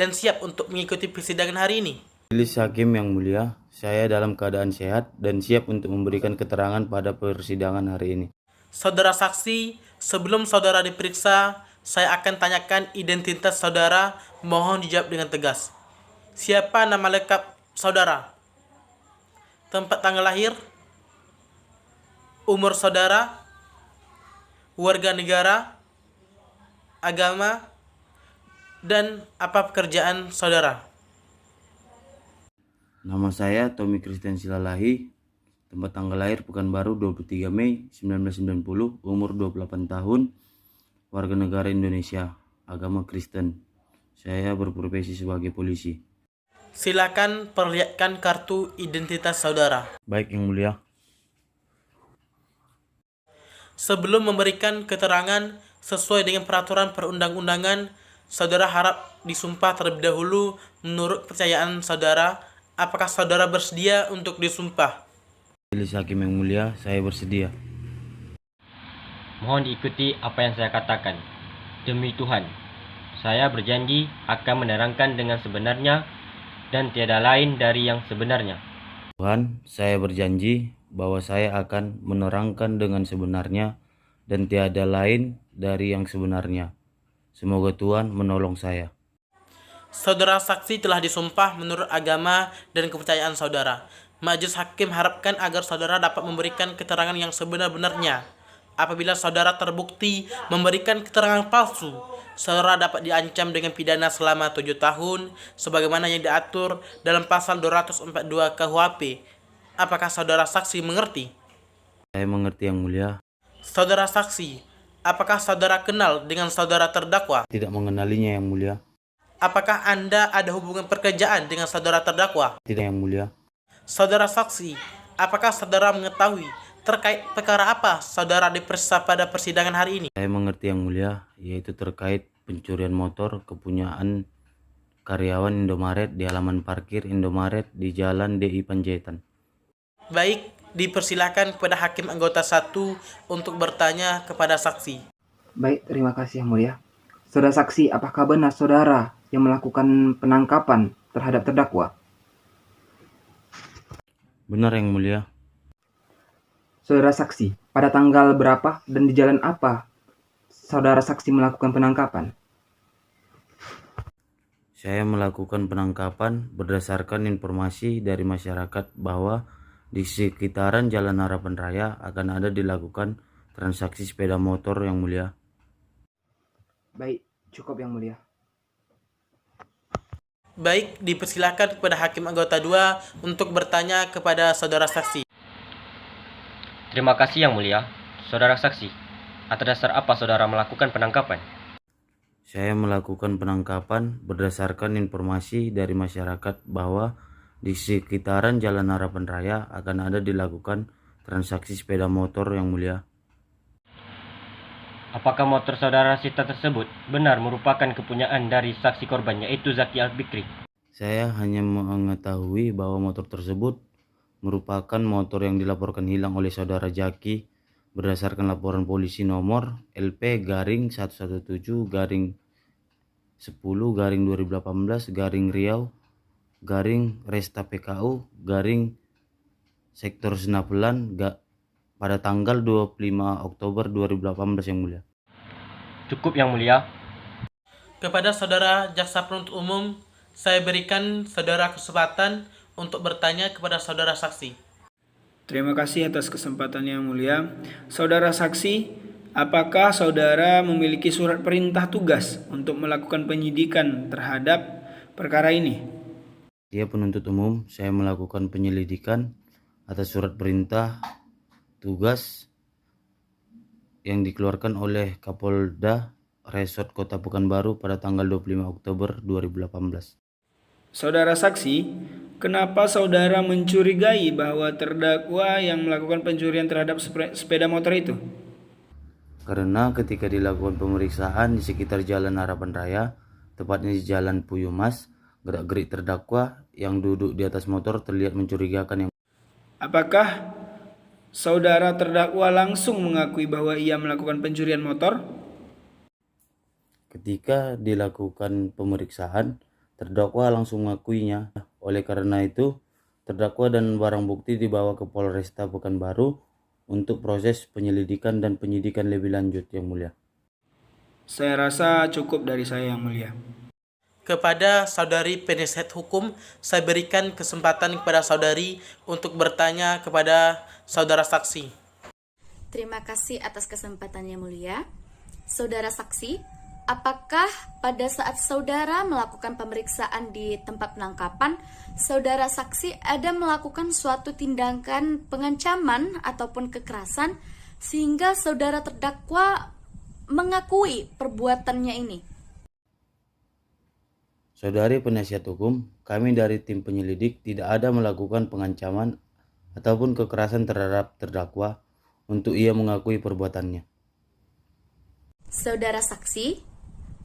dan siap untuk mengikuti persidangan hari ini? Majelis Hakim yang mulia, saya dalam keadaan sehat dan siap untuk memberikan keterangan pada persidangan hari ini. Saudara saksi, sebelum saudara diperiksa, saya akan tanyakan identitas saudara, mohon dijawab dengan tegas. Siapa nama lengkap saudara? Tempat tanggal lahir? Umur saudara? Warga negara? Agama? Dan apa pekerjaan saudara? Nama saya Tommy Christian Silalahi, tempat tanggal lahir Pekanbaru 23 Mei 1990, umur 28 tahun, warga negara Indonesia, agama Kristen. Saya berprofesi sebagai polisi. Silakan perlihatkan kartu identitas saudara. Baik, Yang Mulia. Sebelum memberikan keterangan sesuai dengan peraturan perundang-undangan, saudara harap disumpah terlebih dahulu menurut kepercayaan saudara. Apakah saudara bersedia untuk disumpah? Majelis Hakim yang mulia, saya bersedia. Mohon diikuti apa yang saya katakan. Demi Tuhan, saya berjanji akan menerangkan dengan sebenarnya dan tiada lain dari yang sebenarnya. Tuhan, saya berjanji bahwa saya akan menerangkan dengan sebenarnya dan tiada lain dari yang sebenarnya. Semoga Tuhan menolong saya. Saudara saksi telah disumpah menurut agama dan kepercayaan saudara. Majelis Hakim harapkan agar saudara dapat memberikan keterangan yang sebenar-benarnya. Apabila saudara terbukti memberikan keterangan palsu, saudara dapat diancam dengan pidana selama 7 tahun sebagaimana yang diatur dalam pasal 242 KUHP. Apakah saudara saksi mengerti? Saya mengerti, Yang Mulia. Saudara saksi, apakah saudara kenal dengan saudara terdakwa? Tidak mengenalinya, Yang Mulia. Apakah Anda ada hubungan pekerjaan dengan saudara terdakwa? Tidak, Yang Mulia. Saudara saksi, apakah saudara mengetahui terkait perkara apa saudara diperiksa pada persidangan hari ini? Saya mengerti, Yang Mulia, yaitu terkait pencurian motor kepunyaan karyawan Indomaret di halaman parkir Indomaret di Jalan DI Panjaitan. Baik, dipersilakan kepada Hakim anggota 1 untuk bertanya kepada saksi. Baik, terima kasih Yang Mulia. Saudara saksi, apakah benar saudara yang melakukan penangkapan terhadap terdakwa? Benar Yang Mulia. Saudara saksi, pada tanggal berapa dan di jalan apa saudara saksi melakukan penangkapan? Saya melakukan penangkapan berdasarkan informasi dari masyarakat bahwa di sekitaran Jalan Harapan Raya akan ada dilakukan transaksi sepeda motor Yang Mulia. Baik, cukup Yang Mulia. Baik, dipersilakan kepada Hakim Anggota 2 untuk bertanya kepada saudara saksi. Terima kasih Yang Mulia. Saudara saksi, atas dasar apa saudara melakukan penangkapan? Saya melakukan penangkapan berdasarkan informasi dari masyarakat bahwa di sekitaran Jalan Harapan Raya akan ada dilakukan transaksi sepeda motor Yang Mulia. Apakah motor saudara sita tersebut benar merupakan kepunyaan dari saksi korban yaitu Zaki Al-Fikri? Saya hanya mengetahui bahwa motor tersebut merupakan motor yang dilaporkan hilang oleh saudara Zaki berdasarkan laporan polisi nomor LP-17-10-2018-Riau-Resta PKU-Sektor Senapelan pada tanggal 25 Oktober 2018 Yang Mulia. Cukup Yang Mulia. Kepada saudara jaksa penuntut umum, saya berikan saudara kesempatan untuk bertanya kepada saudara saksi. Terima kasih atas kesempatannya Yang Mulia. Saudara saksi, apakah saudara memiliki surat perintah tugas untuk melakukan penyidikan terhadap perkara ini? Dia penuntut umum, saya melakukan penyelidikan atas surat perintah tugas yang dikeluarkan oleh Kapolda Resort Kota Pekanbaru pada tanggal 25 Oktober 2018. Saudara saksi, kenapa saudara mencurigai bahwa terdakwa yang melakukan pencurian terhadap sepeda motor itu? Karena ketika dilakukan pemeriksaan di sekitar Jalan Harapan Raya, tepatnya di Jalan Puyumas, gerak-gerik terdakwa yang duduk di atas motor terlihat mencurigakan. Apakah saudara terdakwa langsung mengakui bahwa ia melakukan pencurian motor? Ketika dilakukan pemeriksaan, terdakwa langsung mengakuinya. Oleh karena itu, terdakwa dan barang bukti dibawa ke Polresta Pekanbaru untuk proses penyelidikan dan penyidikan lebih lanjut Yang Mulia. Saya rasa cukup dari saya Yang Mulia. Kepada saudari penasihat hukum, saya berikan kesempatan kepada saudari untuk bertanya kepada saudara saksi. Terima kasih atas kesempatannya mulia. Saudara saksi, apakah pada saat saudara melakukan pemeriksaan di tempat penangkapan, saudara saksi ada melakukan suatu tindakan pengancaman ataupun kekerasan sehingga saudara terdakwa mengakui perbuatannya ini? Saudari penasihat hukum, kami dari tim penyelidik tidak ada melakukan pengancaman ataupun kekerasan terhadap terdakwa untuk ia mengakui perbuatannya. Saudara saksi,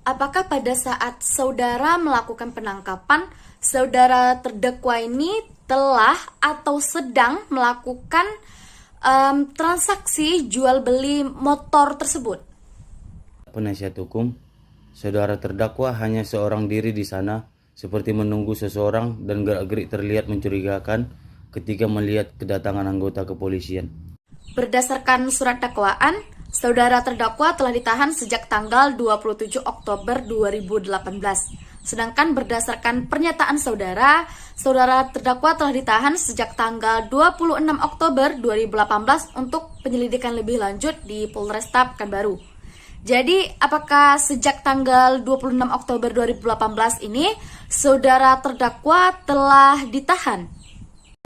apakah pada saat saudara melakukan penangkapan, saudara terdakwa ini telah atau sedang melakukan transaksi jual beli motor tersebut? Penasihat hukum, saudara terdakwa hanya seorang diri di sana, seperti menunggu seseorang dan gerak-gerik terlihat mencurigakan ketika melihat kedatangan anggota kepolisian. Berdasarkan surat dakwaan, saudara terdakwa telah ditahan sejak tanggal 27 Oktober 2018. Sedangkan berdasarkan pernyataan saudara, saudara terdakwa telah ditahan sejak tanggal 26 Oktober 2018 untuk penyelidikan lebih lanjut di Polresta Pekanbaru. Jadi, apakah sejak tanggal 26 Oktober 2018 ini, saudara terdakwa telah ditahan?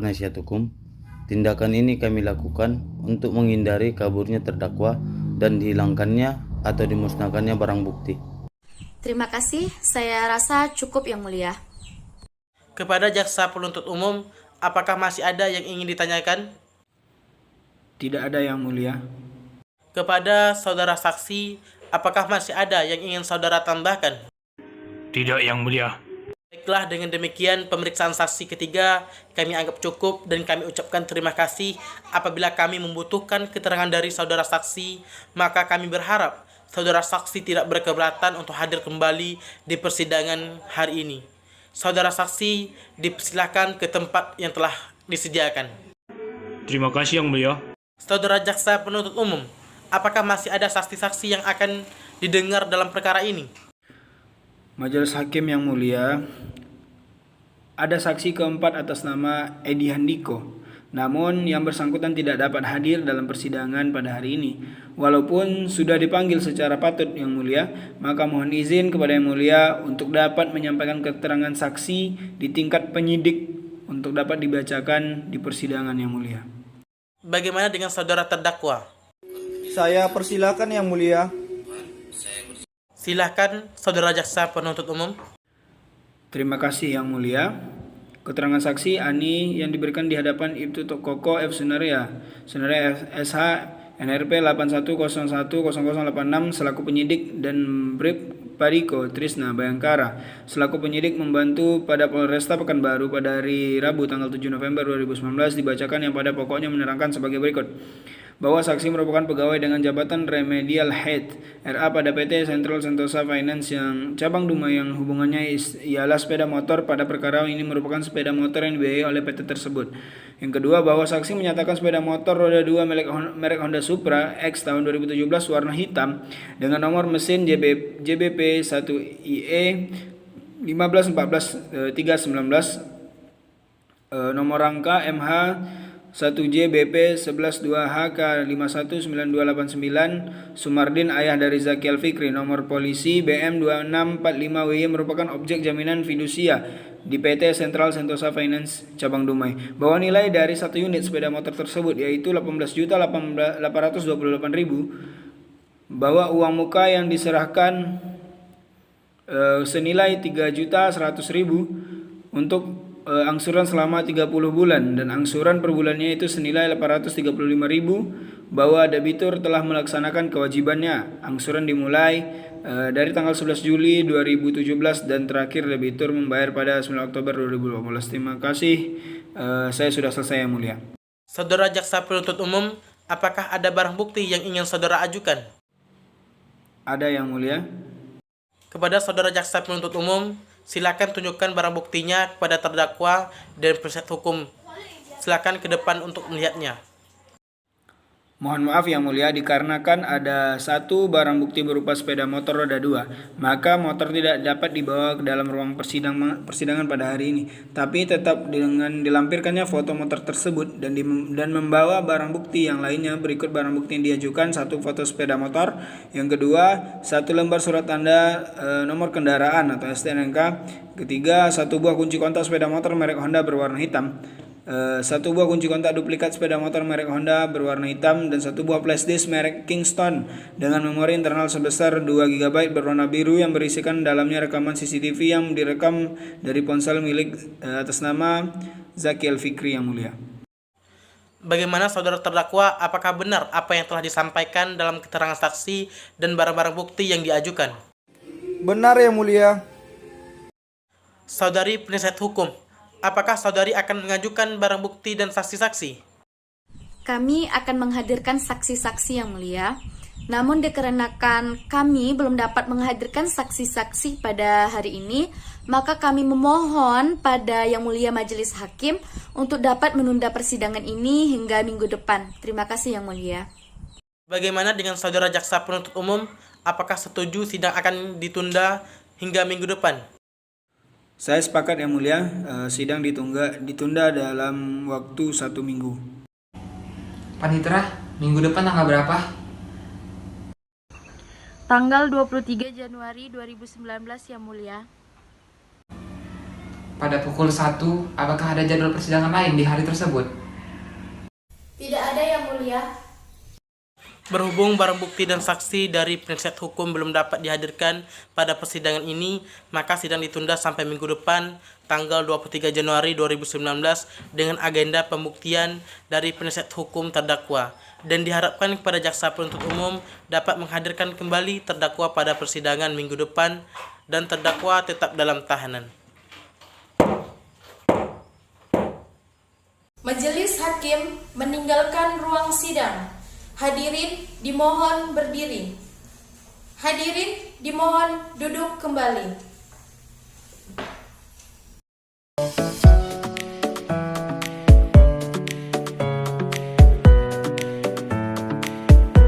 Penasihat hukum, tindakan ini kami lakukan untuk menghindari kaburnya terdakwa dan dihilangkannya atau dimusnahkannya barang bukti. Terima kasih, saya rasa cukup Yang Mulia. Kepada jaksa penuntut umum, apakah masih ada yang ingin ditanyakan? Tidak ada Yang Mulia. Kepada saudara saksi, apakah masih ada yang ingin saudara tambahkan? Tidak Yang Mulia. Baiklah, dengan demikian pemeriksaan saksi ketiga kami anggap cukup dan kami ucapkan terima kasih. Apabila kami membutuhkan keterangan dari saudara saksi, maka kami berharap saudara saksi tidak berkeberatan untuk hadir kembali di persidangan hari ini. Saudara saksi dipersilakan ke tempat yang telah disediakan. Terima kasih Yang Mulia. Saudara jaksa penuntut umum, apakah masih ada saksi-saksi yang akan didengar dalam perkara ini? Majelis Hakim yang mulia, ada saksi keempat atas nama Edi Handiko. Namun yang bersangkutan tidak dapat hadir dalam persidangan pada hari ini. Walaupun sudah dipanggil secara patut yang mulia, maka mohon izin kepada yang mulia untuk dapat menyampaikan keterangan saksi di tingkat penyidik untuk dapat dibacakan di persidangan yang mulia. Bagaimana dengan saudara terdakwa? Saya persilakan Yang Mulia. Silakan saudara jaksa penuntut umum. Terima kasih yang mulia. Keterangan saksi Ani yang diberikan di hadapan Ibtu Koko F. Sunaria SH NRP 81010086 selaku penyidik dan Brib Pariko Trisna Bayangkara selaku penyidik membantu pada Polresta Pekanbaru pada hari Rabu tanggal 7 November 2019 dibacakan yang pada pokoknya menerangkan sebagai berikut. Bahwa saksi merupakan pegawai dengan jabatan Remedial Head RA pada PT Central Sentosa Finance yang cabang Dumai yang hubungannya ialah sepeda motor. Pada perkara ini merupakan sepeda motor yang dibiayai oleh PT tersebut. Yang kedua, bahwa saksi menyatakan sepeda motor roda 2 merek Honda Supra X tahun 2017 warna hitam dengan nomor mesin JBP 1IE 1514319 nomor rangka MH 1JBP 112HK 519289 Sumardin ayah dari Zaki Al-Fikri. Nomor polisi BM 2645WY merupakan objek jaminan fidusia di PT Central Sentosa Finance cabang Dumai. Bahwa nilai dari satu unit sepeda motor tersebut yaitu 18.828.000. Bahwa uang muka yang diserahkan senilai 3.100.000 untuk angsuran selama 30 bulan dan angsuran per bulannya itu senilai 835.000. Bahwa debitur telah melaksanakan kewajibannya. Angsuran dimulai dari tanggal 11 Juli 2017 dan terakhir debitur membayar pada 9 Oktober 2018. Terima kasih. Saya sudah selesai yang mulia. Saudara jaksa penuntut umum, apakah ada barang bukti yang ingin saudara ajukan? Ada yang mulia. Kepada saudara jaksa penuntut umum, silakan tunjukkan barang buktinya kepada terdakwa dan penasihat hukum. Silakan ke depan untuk melihatnya. Mohon maaf yang mulia, dikarenakan ada satu barang bukti berupa sepeda motor roda 2, maka motor tidak dapat dibawa ke dalam ruang persidangan pada hari ini. Tapi tetap dengan dilampirkannya foto motor tersebut dan membawa barang bukti yang lainnya. Berikut barang bukti yang diajukan: satu foto sepeda motor, yang kedua satu lembar surat tanda nomor kendaraan atau STNK, ketiga satu buah kunci kontak sepeda motor merek Honda berwarna hitam, satu buah kunci kontak duplikat sepeda motor merek Honda berwarna hitam, dan satu buah flash disk merek Kingston dengan memori internal sebesar 2 GB berwarna biru yang berisikan dalamnya rekaman CCTV yang direkam dari ponsel milik atas nama Zaki Al-Fikri yang mulia. Bagaimana saudara terdakwa, apakah benar apa yang telah disampaikan dalam keterangan saksi dan barang-barang bukti yang diajukan? Benar yang mulia. Saudari penasihat hukum, apakah saudari akan mengajukan barang bukti dan saksi-saksi? Kami akan menghadirkan saksi-saksi yang mulia. Namun dikarenakan kami belum dapat menghadirkan saksi-saksi pada hari ini, maka kami memohon pada Yang Mulia Majelis Hakim untuk dapat menunda persidangan ini hingga minggu depan. Terima kasih Yang Mulia. Bagaimana dengan saudara jaksa penuntut umum? Apakah setuju sidang akan ditunda hingga minggu depan? Saya sepakat yang mulia, sidang ditunda dalam waktu 1 minggu. Panitera, minggu depan tanggal berapa? Tanggal 23 Januari 2019 yang mulia. Pada pukul 1, apakah ada jadwal persidangan lain di hari tersebut? Tidak ada Yang Mulia. Berhubung barang bukti dan saksi dari penasihat hukum belum dapat dihadirkan pada persidangan ini, maka sidang ditunda sampai minggu depan, tanggal 23 Januari 2019 dengan agenda pembuktian dari penasihat hukum terdakwa, dan diharapkan kepada jaksa penuntut umum dapat menghadirkan kembali terdakwa pada persidangan minggu depan dan terdakwa tetap dalam tahanan. Majelis Hakim meninggalkan ruang sidang. Hadirin dimohon berdiri. Hadirin dimohon duduk kembali.